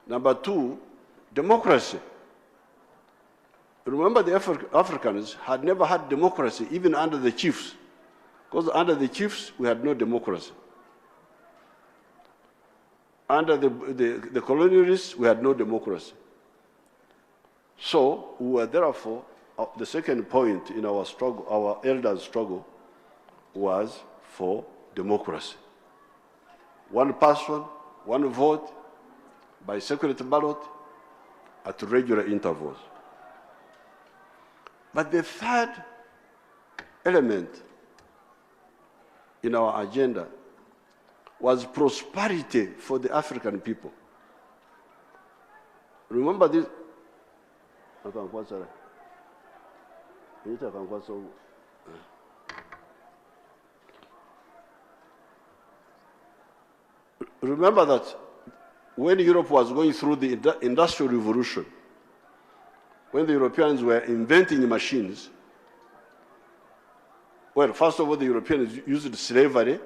Number two, democracy. Remember, the Africans had never had democracy, even under the chiefs. Because under the chiefs, we had no democracy. Under the colonialists, we had no democracy. So, we were therefore, the second point in our struggle, our elders' struggle, was for democracy. One person, one vote, by secret ballot, at regular intervals. But the third element in our agenda was prosperity for the African people. Remember this? Remember that when Europe was going through the Industrial Revolution, when the Europeans were inventing machines, well, first of all, the Europeans used slavery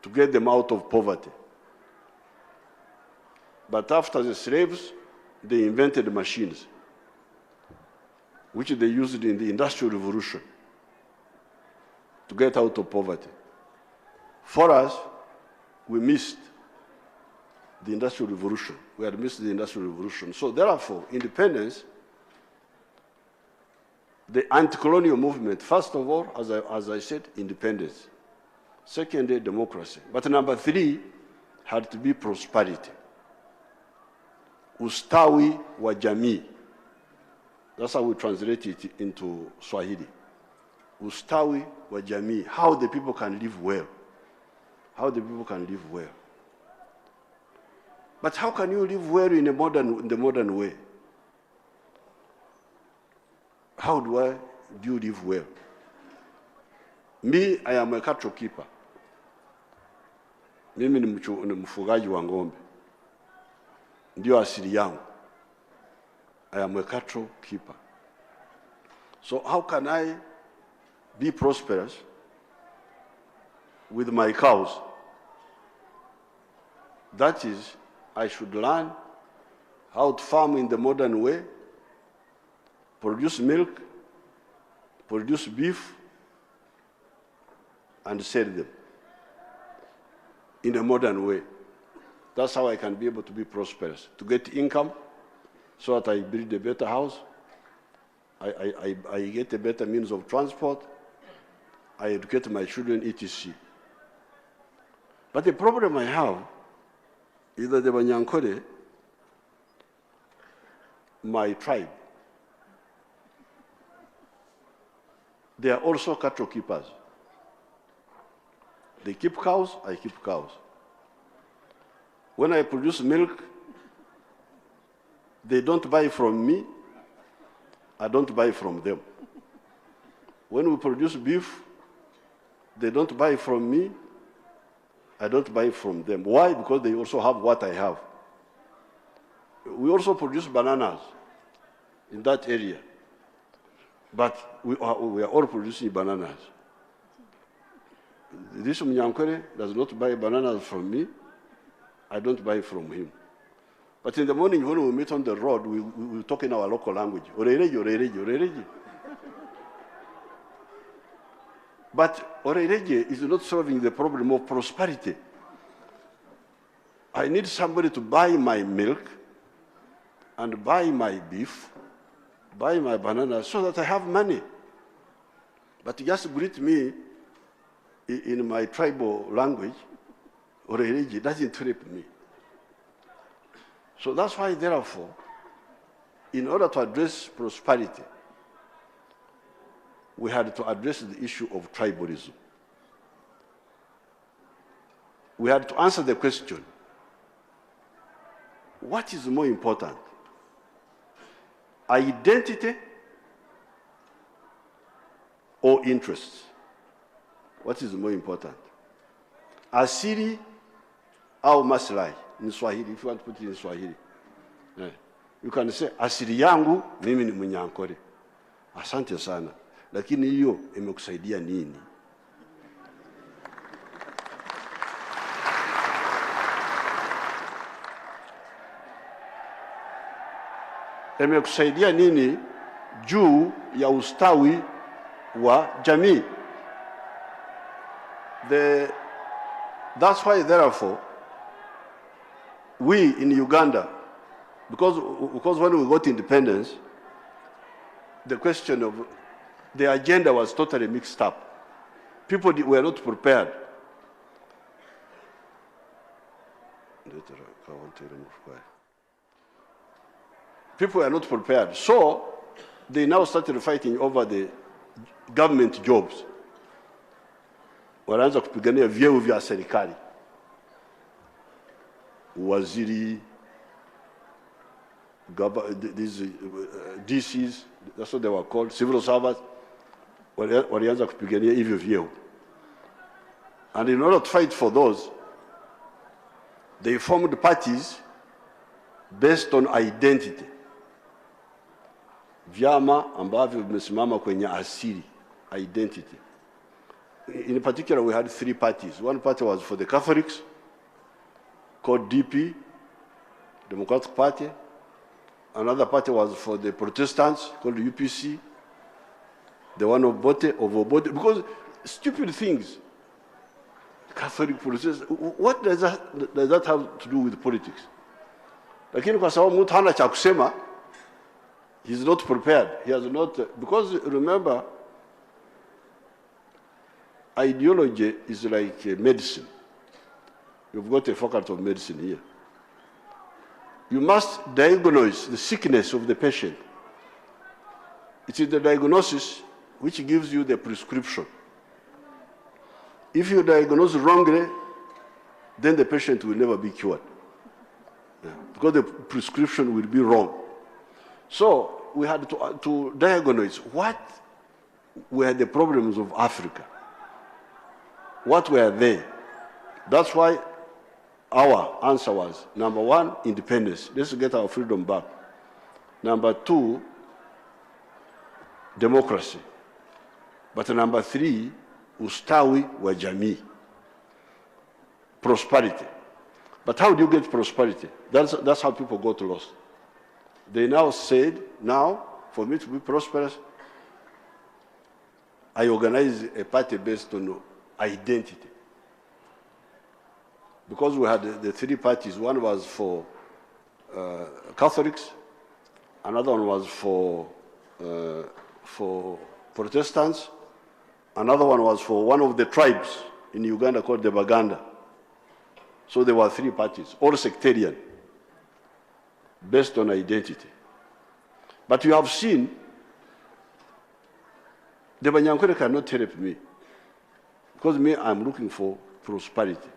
to get them out of poverty. But after the slaves, they invented machines, which they used in the Industrial Revolution to get out of poverty. For us, we missed the Industrial Revolution. We had missed the Industrial Revolution. So therefore, independence, the anti-colonial movement, first of all, as I said, independence. Secondly, democracy. But number 3 had to be prosperity. Ustawi wa jamii. That's how we translate it into Swahili. Ustawi wa jamii. How the people can live well. How the people can live well. But how can you live well in the modern way? How do you live well? Me, I am a cattle keeper. Mimi ni mfugaji wa ng'ombe. Ndio asili yangu. I am a cattle keeper. So how can I be prosperous with my cows? That is, I should learn how to farm in the modern way, produce milk, produce beef, and sell them in a modern way. That's how I can be able to be prosperous, to get income so that I build a better house, I get a better means of transport, I educate my children, etc. But the problem I have is that the Banyankore, my tribe, they are also cattle keepers. They keep cows, I keep cows. When I produce milk, they don't buy from me, I don't buy from them. When we produce beef, they don't buy from me, I don't buy from them. Why? Because they also have what I have. We also produce bananas in that area, but we are all producing bananas. This Munyankore does not buy bananas from me, I don't buy from him. But in the morning when we meet on the road, we talk in our local language. Orereji, orereji, orereji. But orereji is not solving the problem of prosperity. I need somebody to buy my milk and buy my beef, buy my bananas so that I have money. But just greet me in my tribal language, orereji, doesn't trip me. So that's why, therefore, in order to address prosperity, we had to address the issue of tribalism. We had to answer the question, what is more important? Identity or interests? What is more important? Asili au maslahi in Swahili, if you want to put it in Swahili. You can say, asili yangu mimi ni Munyankore. Asante sana. Lakini hiyo imekusaidia nini? Imekusaidia nini juu ya ustawi wa jamii? That's why, therefore, we in Uganda, because when we got independence, the question of the agenda was totally mixed up. People were not prepared. People were not prepared. So they now started fighting over the government jobs. Wanaanza kupigania vyeo vya serikali. Waziri, these DCs, that's what they were called, civil servants, walianza kupigania hivyo vyeo. And in order to fight for those, they formed parties based on identity. Vyama ambavyo vimesimama kwenye asili, identity. In particular, we had 3 parties. One party was for the Catholics, called DP, Democratic Party. Another party was for the Protestants, called UPC. The one of Obote, because stupid things. Catholic Protestants, what does that have to do with politics? Lakini kwa sababu mtu hana cha kusema, he's not prepared. He has not, because remember, ideology is like medicine. You've got a faculty of medicine here. You must diagnose the sickness of the patient. It is the diagnosis which gives you the prescription. If you diagnose wrongly, then the patient will never be cured. Because the prescription will be wrong. So we had to diagnose what were the problems of Africa. What were they? That's why our answer was, number 1, independence. Let's get our freedom back. Number 2, democracy. But number 3, ustawi wa jamii, prosperity. But how do you get prosperity? That's how people got lost. They now said, now, for me to be prosperous, I organize a party based on identity. Because we had the 3 parties, one was for Catholics, another one was for Protestants, another one was for one of the tribes in Uganda called the Baganda. So there were 3 parties, all sectarian, based on identity. But you have seen, the Banyankore cannot help me, because me, I'm looking for prosperity.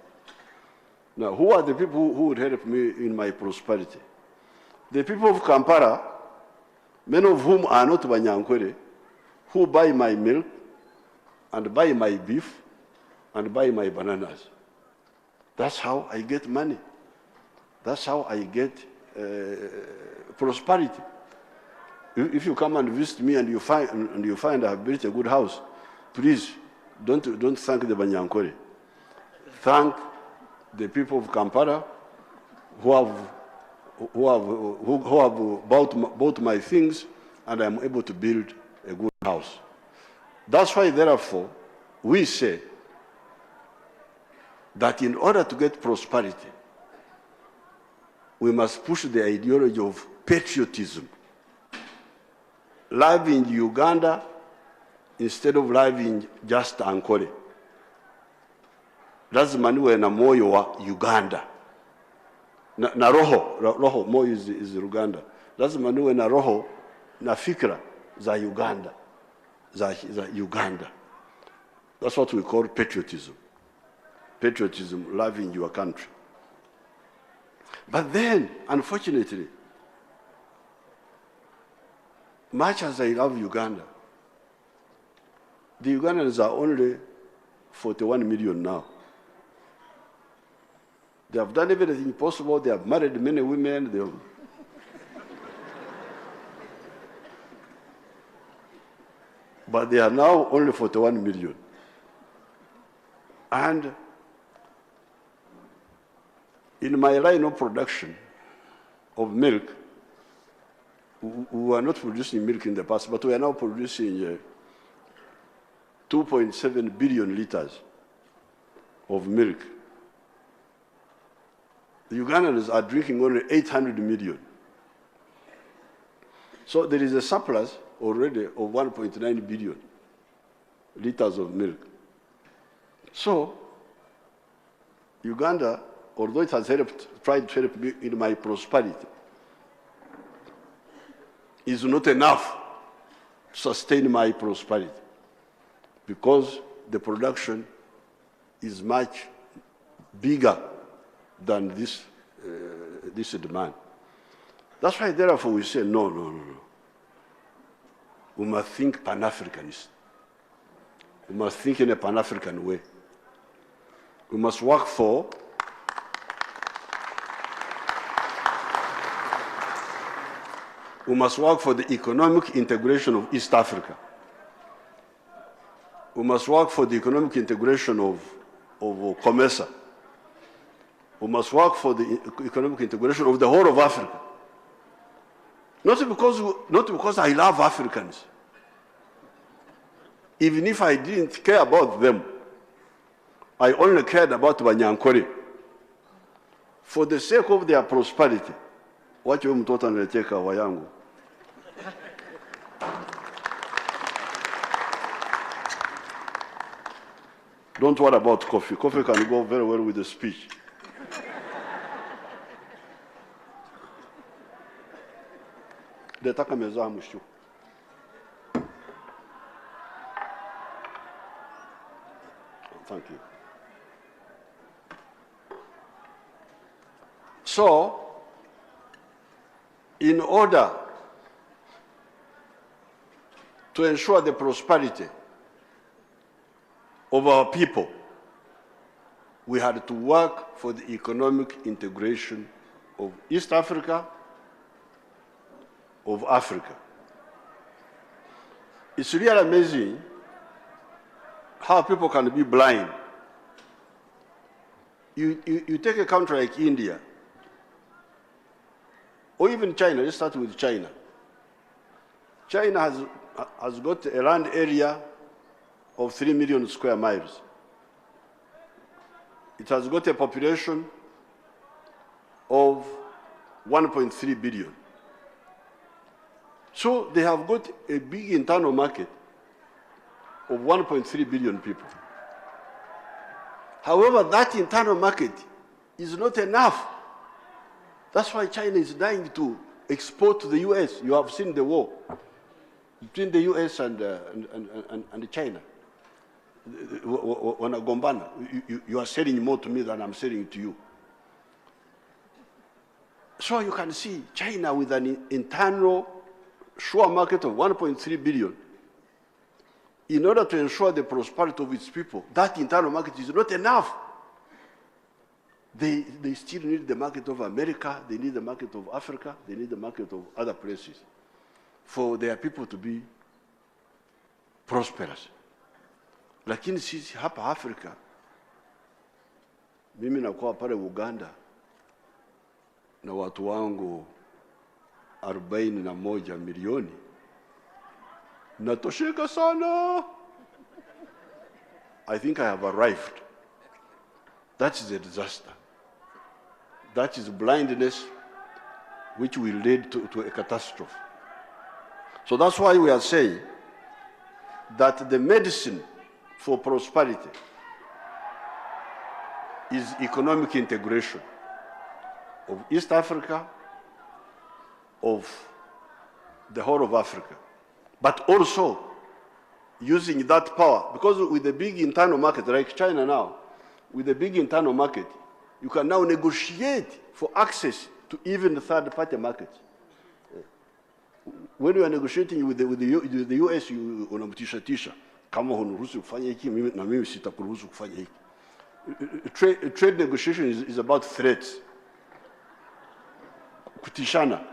Now, who are the people who would help me in my prosperity? The people of Kampala, many of whom are not Banyankore, who buy my milk, and buy my beef, and buy my bananas. That's how I get money. That's how I get prosperity. If you come and visit me and you find I have built a good house, please don't thank the Banyankore. Thank the people of Kampala who have bought my things, and I'm able to build a good house. That's why, therefore, we say that in order to get prosperity, we must push the ideology of patriotism. Live in Uganda instead of live in just Ankole. Lazima niwe na moyo wa Uganda. Na roho moyo is Uganda. Lazima niwe na roho na fikra za Uganda. Za Uganda. That's what we call patriotism. Patriotism, loving your country. But then, unfortunately, much as I love Uganda, the Ugandans are only 41 million now. They have done everything possible. They have married many women. But they are now only 41 million. And in my line of production of milk, we were not producing milk in the past, but we are now producing 2.7 billion liters of milk. The Ugandans are drinking only 800 million. So there is a surplus already of 1.9 billion liters of milk. So Uganda, although it has tried to help me in my prosperity, is not enough to sustain my prosperity, because the production is much bigger than this demand. That's why, therefore, we say, no. We must think Pan-Africanist. We must think in a Pan-African way. We must work for the economic integration of East Africa. We must work for the economic integration of COMESA. We must work for the economic integration of the whole of Africa. Not because I love Africans. Even if I didn't care about them, I only cared about Banyankore. For the sake of their prosperity, wacha huyu mtoto analetea kahawa yangu. Don't worry about coffee. Coffee can go very well with the speech. Detaka meza mshu. Thank you. So, in order to ensure the prosperity of our people, we had to work for the economic integration of East Africa, of Africa. It's really amazing how people can be blind. You take a country like India, or even China. Let's start with China. China has got a land area of 3 million square miles. It has got a population of 1.3 billion. So they have got a big internal market of 1.3 billion people. However, that internal market is not enough. That's why China is dying to export to the US. You have seen the war between the US and China. When I gombana, you are selling more to me than I'm selling to you. So you can see China with an internal sure market of 1.3 billion. In order to ensure the prosperity of its people, that internal market is not enough. They still need the market of America, they need the market of Africa, they need the market of other places for their people to be prosperous. Lakini sisi hapa Afrika, mimi nakuwa pale Uganda na watu wangu 41 milioni, natosheka sana. I think I have arrived. That is a disaster. That is blindness which will lead to a catastrophe. So that's why we are saying that the medicine for prosperity is economic integration of East Africa, of the whole of Africa, but also using that power, because with the big internal market, like China now, with the big internal market, you can now negotiate for access to even the third-party markets. When you are negotiating with the US, you unamtisha kama hunuruhusu kufanya hiki na mimi sitakuruhusu kufanya hiki. Trade negotiation is about threats. Kutishana.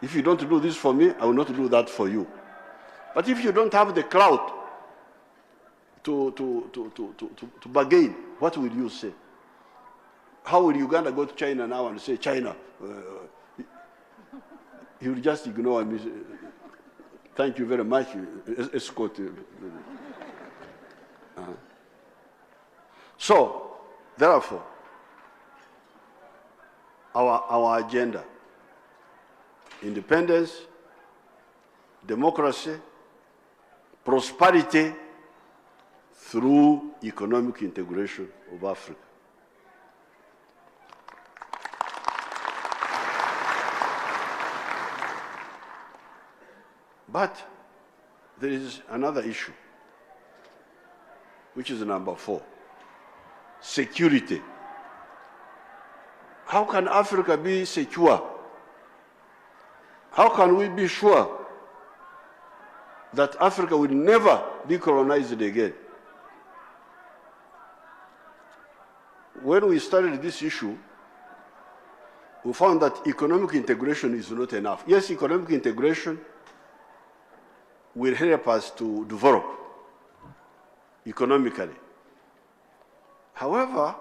If you don't do this for me, I will not do that for you. But if you don't have the clout to bargain, what will you say? How will Uganda go to China now and say, China, he will just ignore me. Thank you very much. Escort. So, therefore, our agenda, independence, democracy, prosperity through economic integration of Africa. But there is another issue, which is number 4, security. How can Africa be secure? How can we be sure that Africa will never be colonized again? When we started this issue, we found that economic integration is not enough. Yes, economic integration will help us to develop economically. However,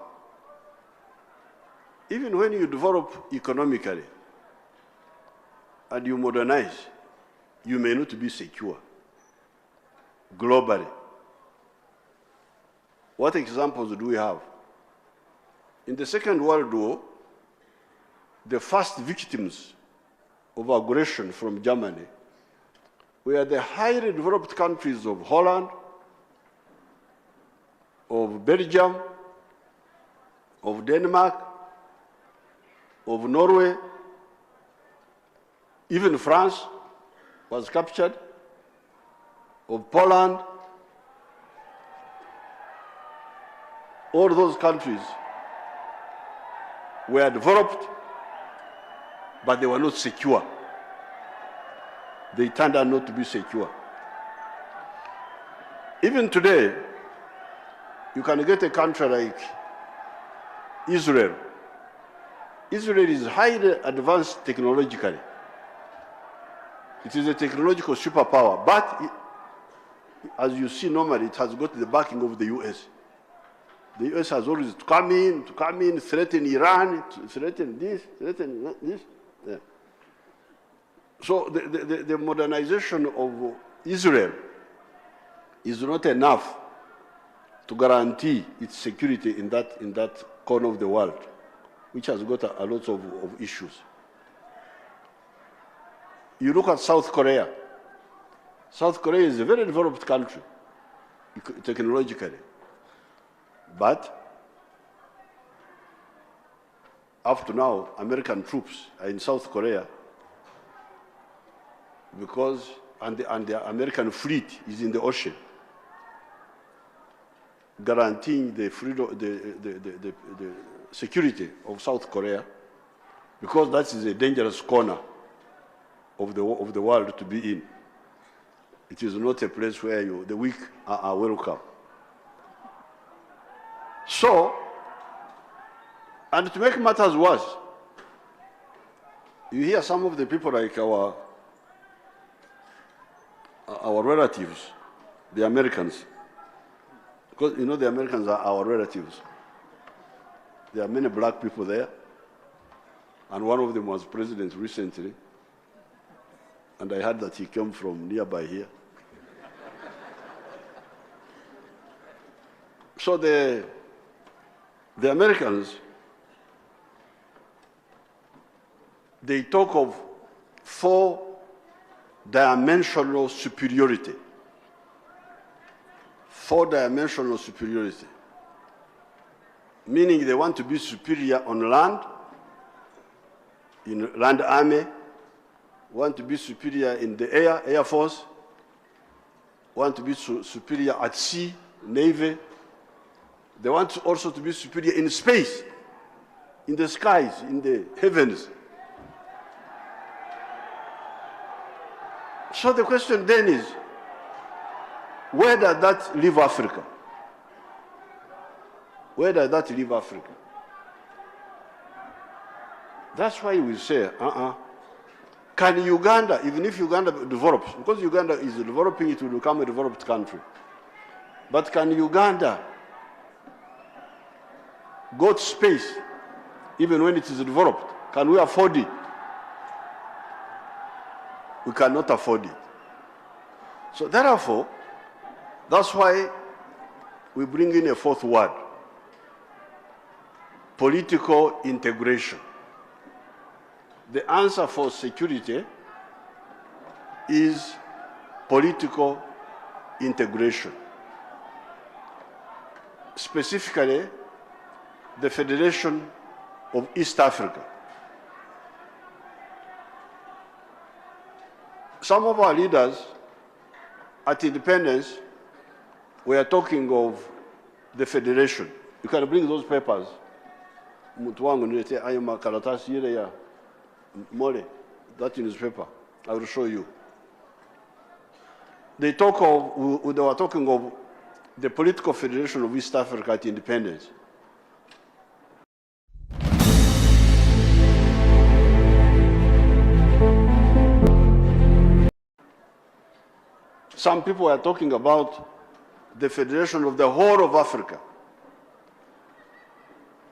even when you develop economically and you modernize, you may not be secure globally. What examples do we have? In the Second World War, the first victims of aggression from Germany were the highly developed countries of Holland, of Belgium, of Denmark, of Norway. Even France was captured, of Poland. All those countries were developed, but they were not secure. They turned out not to be secure. Even today, you can get a country like Israel. Israel is highly advanced technologically. It is a technological superpower, but as you see normally, it has got the backing of the US. The US has always come in, threaten Iran, threaten this, threaten this. Yeah. So the modernization of Israel is not enough to guarantee its security in that corner of the world, which has got a lot of issues. You look at South Korea. South Korea is a very developed country, technologically. But up to now, American troops are in South Korea because, and the American fleet is in the ocean, guaranteeing the freedom, the security of South Korea, because that is a dangerous corner of the world to be in. It is not a place where the weak are welcome. So, and to make matters worse, you hear some of the people like our relatives, the Americans, because you know the Americans are our relatives. There are many black people there, and one of them was president recently, and I heard that he came from nearby here. So the Americans, they talk of four-dimensional superiority. Four-dimensional superiority. Meaning they want to be superior on land, in land army, want to be superior in the air force, want to be superior at sea, navy. They want also to be superior in space, in the skies, in the heavens. So the question then is, where does that leave Africa? Where does that leave Africa? That's why we say, can Uganda, even if Uganda develops, because Uganda is developing, it will become a developed country. But can Uganda go to space, even when it is developed? Can we afford it? We cannot afford it. So therefore, that's why we bring in a fourth word: political integration. The answer for security is political integration. Specifically, the Federation of East Africa. Some of our leaders at independence were talking of the federation. You can bring those papers. That newspaper, I will show you. They were talking of the political federation of East Africa at independence. Some people are talking about the federation of the whole of Africa.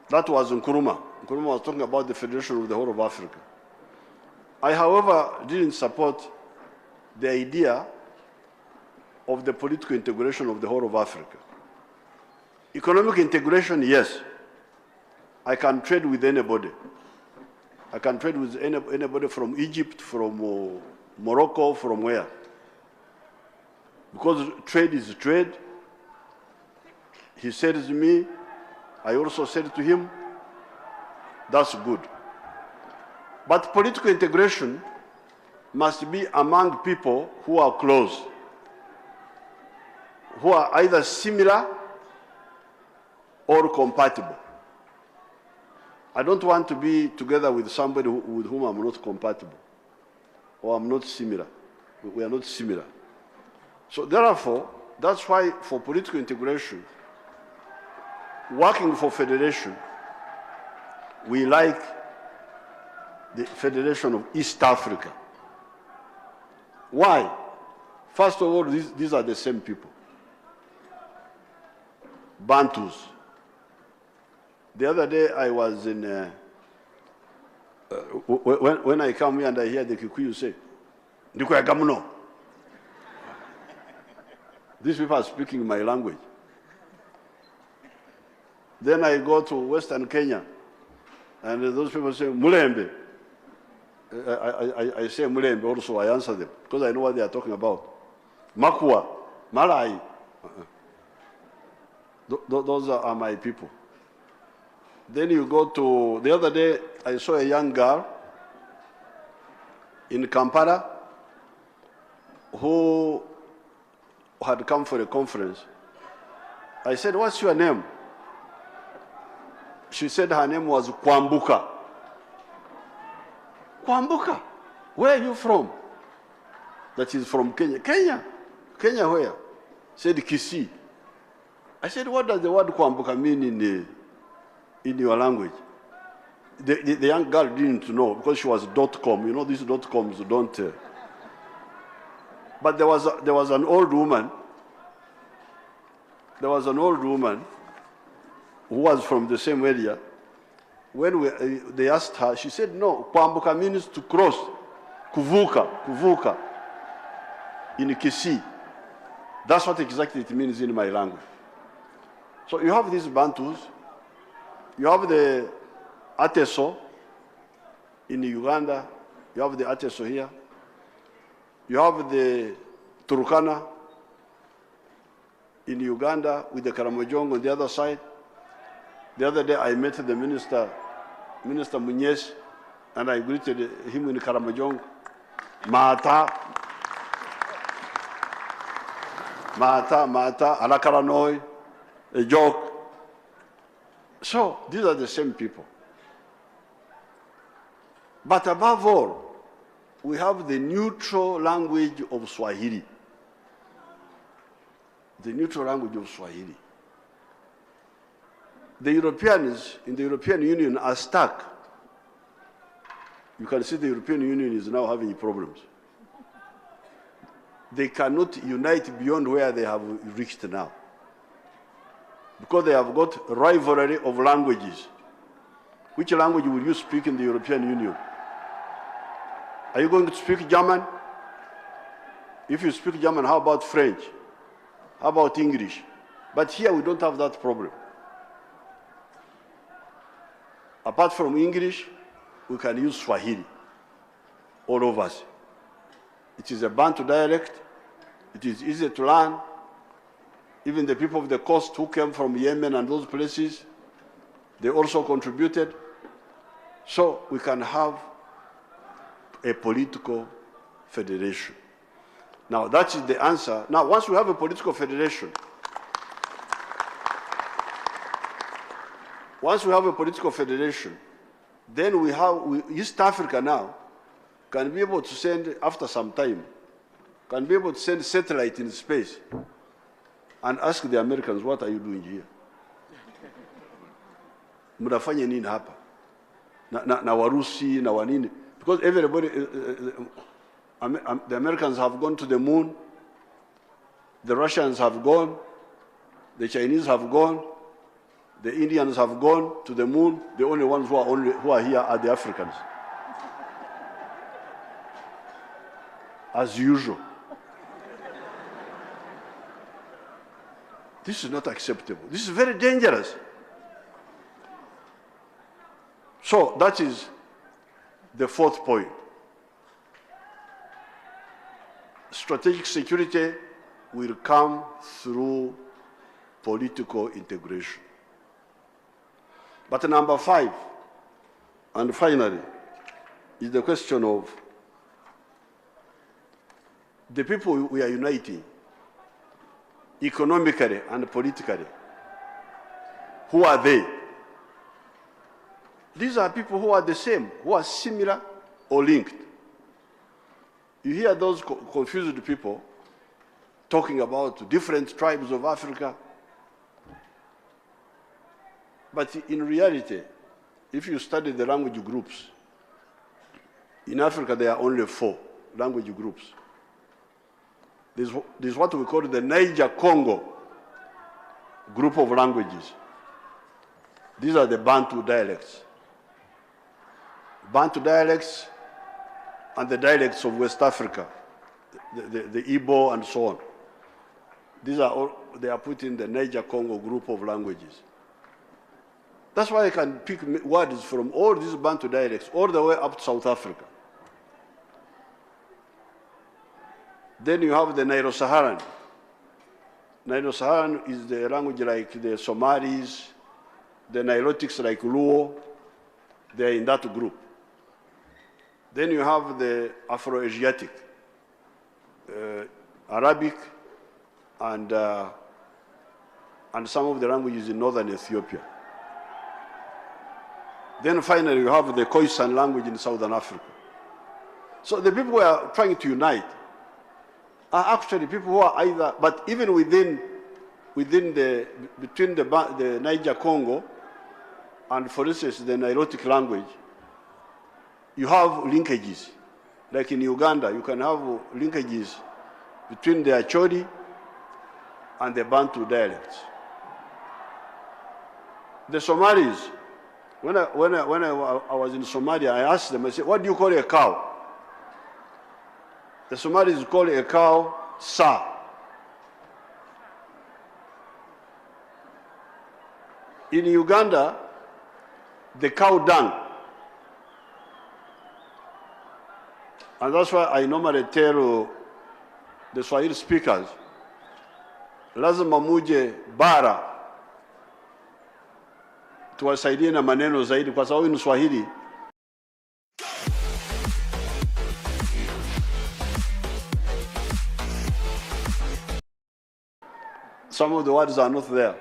That was Nkrumah. Nkrumah was talking about the federation of the whole of Africa. I, however, didn't support the idea of the political integration of the whole of Africa. Economic integration, yes. I can trade with anybody. I can trade with anybody from Egypt, from Morocco, from where? Because trade is trade. He said to me, I also said to him, that's good. But political integration must be among people who are close, who are either similar or compatible. I don't want to be together with somebody with whom I'm not compatible or I'm not similar. We are not similar. So therefore, that's why for political integration, working for federation, we like the Federation of East Africa. Why? First of all, these are the same people. Bantus. The other day I was in, when I come here and I hear the Kikuyu say, Ndikuya. These people are speaking my language. Then I go to Western Kenya, and those people say, Mulembe. I say Mulembe also, I answer them, because I know what they are talking about. Makua, Malai. Those are my people. Then you go to, the other day, I saw a young girl in Kampala who had come for a conference. I said, what's your name? She said her name was Kwambuka. Kwambuka, where are you from? That is from Kenya. Kenya? Kenya where? Said Kisii. I said, what does the word Kwambuka mean in your language? The young girl didn't know because she was .com. You know, these .coms don't. But there was an old woman. There was an old woman who was from the same area. When they asked her, she said, no, Kwambuka means to cross. Kuvuka. In Kisii. That's what exactly it means in my language. So you have these Bantus. You have the Ateso in Uganda. You have the Ateso here. You have the Turkana in Uganda with the Karamojong on the other side. The other day I met the Minister Munyes, and I greeted him in Karamojong. Mata, Alakaranoi, a joke. So these are the same people. But above all, we have the neutral language of Swahili. The neutral language of Swahili. The Europeans in the European Union are stuck. You can see the European Union is now having problems. They cannot unite beyond where they have reached now, because they have got rivalry of languages. Which language will you speak in the European Union? Are you going to speak German? If you speak German, how about French? How about English? But here we don't have that problem. Apart from English, we can use Swahili, all of us. It is a Bantu dialect. It is easy to learn. Even the people of the coast who came from Yemen and those places, they also contributed. So we can have a political federation. Now that is the answer. Now once we have a political federation, then East Africa now can be able to send, after some time, can be able to send satellite in space and ask the Americans, what are you doing here? Mnafanya nini hapa? Na Warusi, na wanini. Because everybody, the Americans have gone to the moon, the Russians have gone, the Chinese have gone, the Indians have gone to the moon. The only ones who are here are the Africans. As usual. This is not acceptable. This is very dangerous. So that is the fourth point. Strategic security will come through political integration. But number 5, and finally, is the question of the people we are uniting economically and politically. Who are they? These are people who are the same, who are similar or linked. You hear those confused people talking about different tribes of Africa. But in reality, if you study the language groups, in Africa there are only 4 language groups. This is what we call the Niger-Congo group of languages. These are the Bantu dialects. Bantu dialects and the dialects of West Africa, the Igbo and so on. These are all, they are put in the Niger-Congo group of languages. That's why I can pick words from all these Bantu dialects all the way up to South Africa. Then you have the Nilo-Saharan. Nilo-Saharan is the language like the Somalis, the Nilotics like Luo, they're in that group. Then you have the Afro-Asiatic, Arabic, and some of the languages in northern Ethiopia. Then finally you have the Khoisan language in southern Africa. So the people who are trying to unite are actually people who are either, but even between the Niger-Congo and, for instance, the Nilotic language, you have linkages. Like in Uganda, you can have linkages between the Acholi and the Bantu dialects. The Somalis, when I was in Somalia, I asked them, I said, what do you call a cow? The Somalis call a cow sa. In Uganda, the cow dung. And that's why I normally tell the Swahili speakers, lazima muje bara tuwasaidie na maneno zaidi, kwa sababu ni Swahili. Some of the words are not there.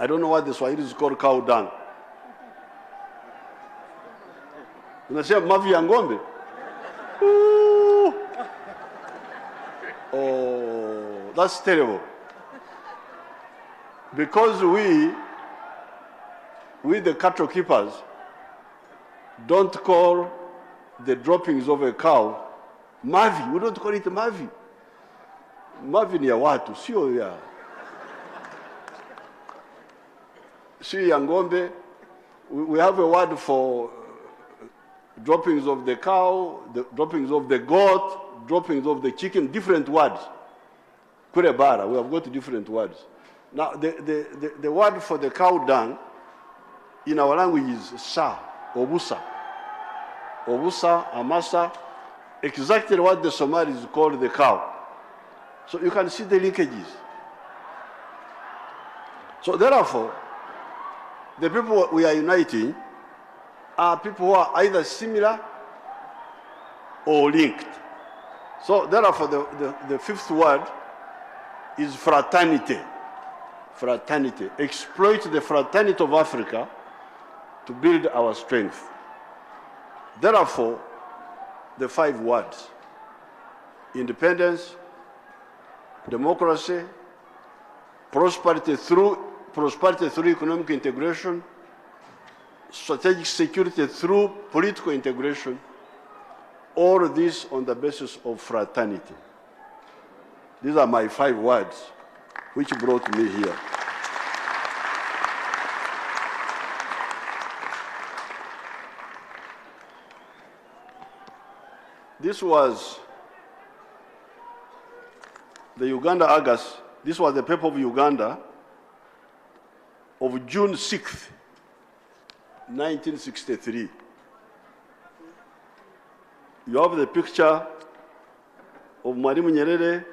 I don't know what the Swahili is called cow dung. Unasema mavi ya ng'ombe. Oh, that's terrible. Because we the cattle keepers don't call the droppings of a cow mavi. We don't call it mavi. Mavi ni ya watu, sio ya ng'ombe. We have a word for droppings of the cow, the droppings of the goat, droppings of the chicken, different words. Kurebara, we have got different words. Now, the word for the cow dung in our language is sa, obusa. Obusa, amasa, exactly what the Somalis call the cow. So you can see the linkages. So therefore, the people we are uniting are people who are either similar or linked. So therefore, the fifth word is fraternity. Fraternity. Exploit the fraternity of Africa to build our strength. Therefore, the 5 words: independence, democracy, prosperity through economic integration, strategic security through political integration, all this on the basis of fraternity. These are my 5 words which brought me here. This was the Uganda August. This was the paper of Uganda of June 6th, 1963. You have the picture of Mwalimu Nyerere,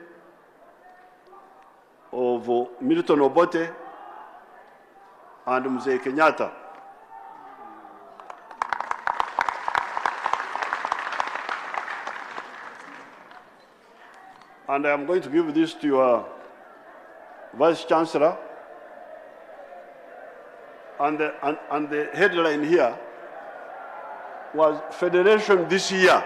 of Milton Obote, and Mzee Kenyatta. And I'm going to give this to your Vice Chancellor. And the headline here was Federation this year.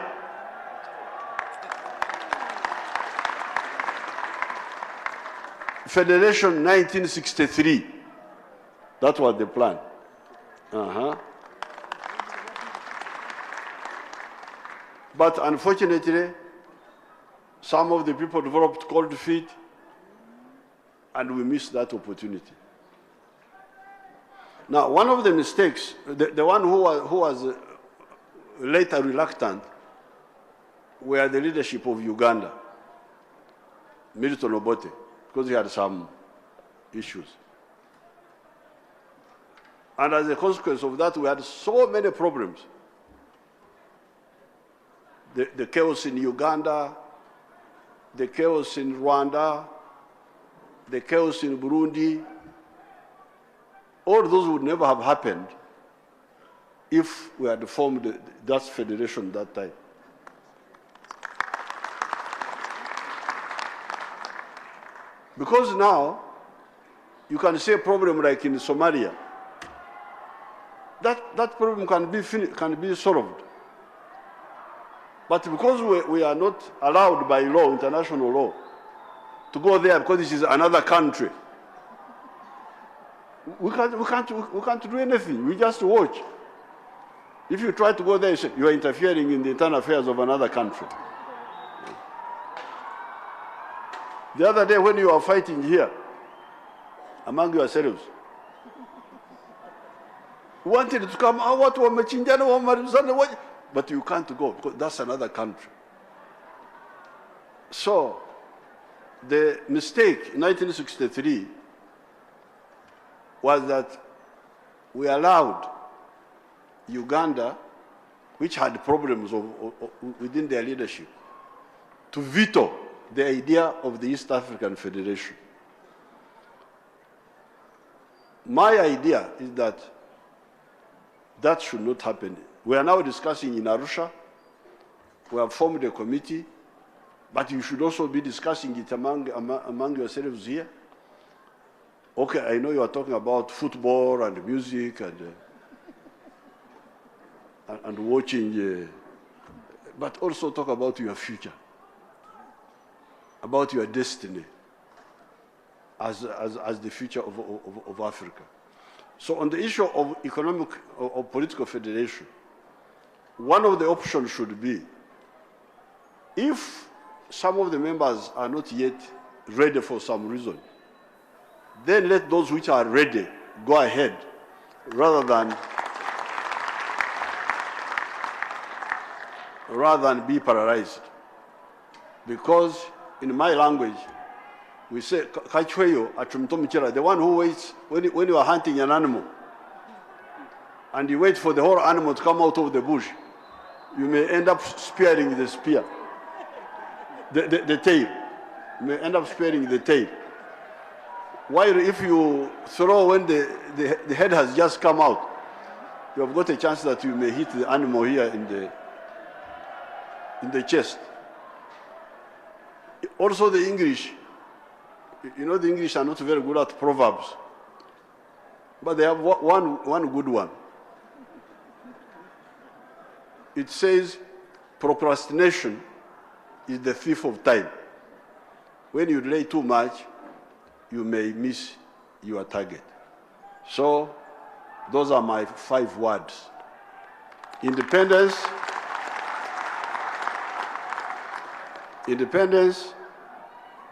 Federation 1963. That was the plan. But unfortunately, Some of the people developed cold feet, and we missed that opportunity. Now, one of the mistakes, the one who was later reluctant, were the leadership of Uganda, Milton Obote, because he had some issues. And as a consequence of that, we had so many problems. The chaos in Uganda, the chaos in Rwanda, the chaos in Burundi, all those would never have happened if we had formed that federation that time. Because now, you can see a problem like in Somalia. That problem can be solved. But because we are not allowed by law, international law, to go there because this is another country, we can't do anything. We just watch. If you try to go there, you are interfering in the internal affairs of another country. The other day when you are fighting here, among yourselves, wanted to come out, but you can't go because that's another country. So, the mistake in 1963 was that we allowed Uganda, which had problems within their leadership, to veto the idea of the East African Federation. My idea is that that should not happen. We are now discussing in Arusha. We have formed a committee, but you should also be discussing it among yourselves here. Okay, I know you are talking about football and music and watching, but also talk about your future, about your destiny as the future of Africa. So on the issue of economic or political federation, one of the options should be, if some of the members are not yet ready for some reason, then let those which are ready go ahead, rather than be paralyzed. Because in my language, we say, the one who waits when you are hunting an animal, and you wait for the whole animal to come out of the bush, you may end up spearing the spear, the tail. You may end up spearing the tail. While if you throw when the head has just come out, you have got a chance that you may hit the animal here in the chest. Also the English, you know the English are not very good at proverbs, but they have one good one. It says, procrastination is the thief of time. When you delay too much, you may miss your target. So, those are my 5 words. Independence,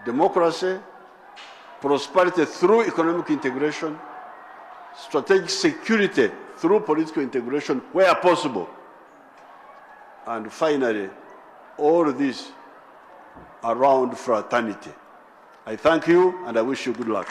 democracy, prosperity through economic integration, strategic security through political integration where possible, and finally, all this around fraternity. I thank you and I wish you good luck.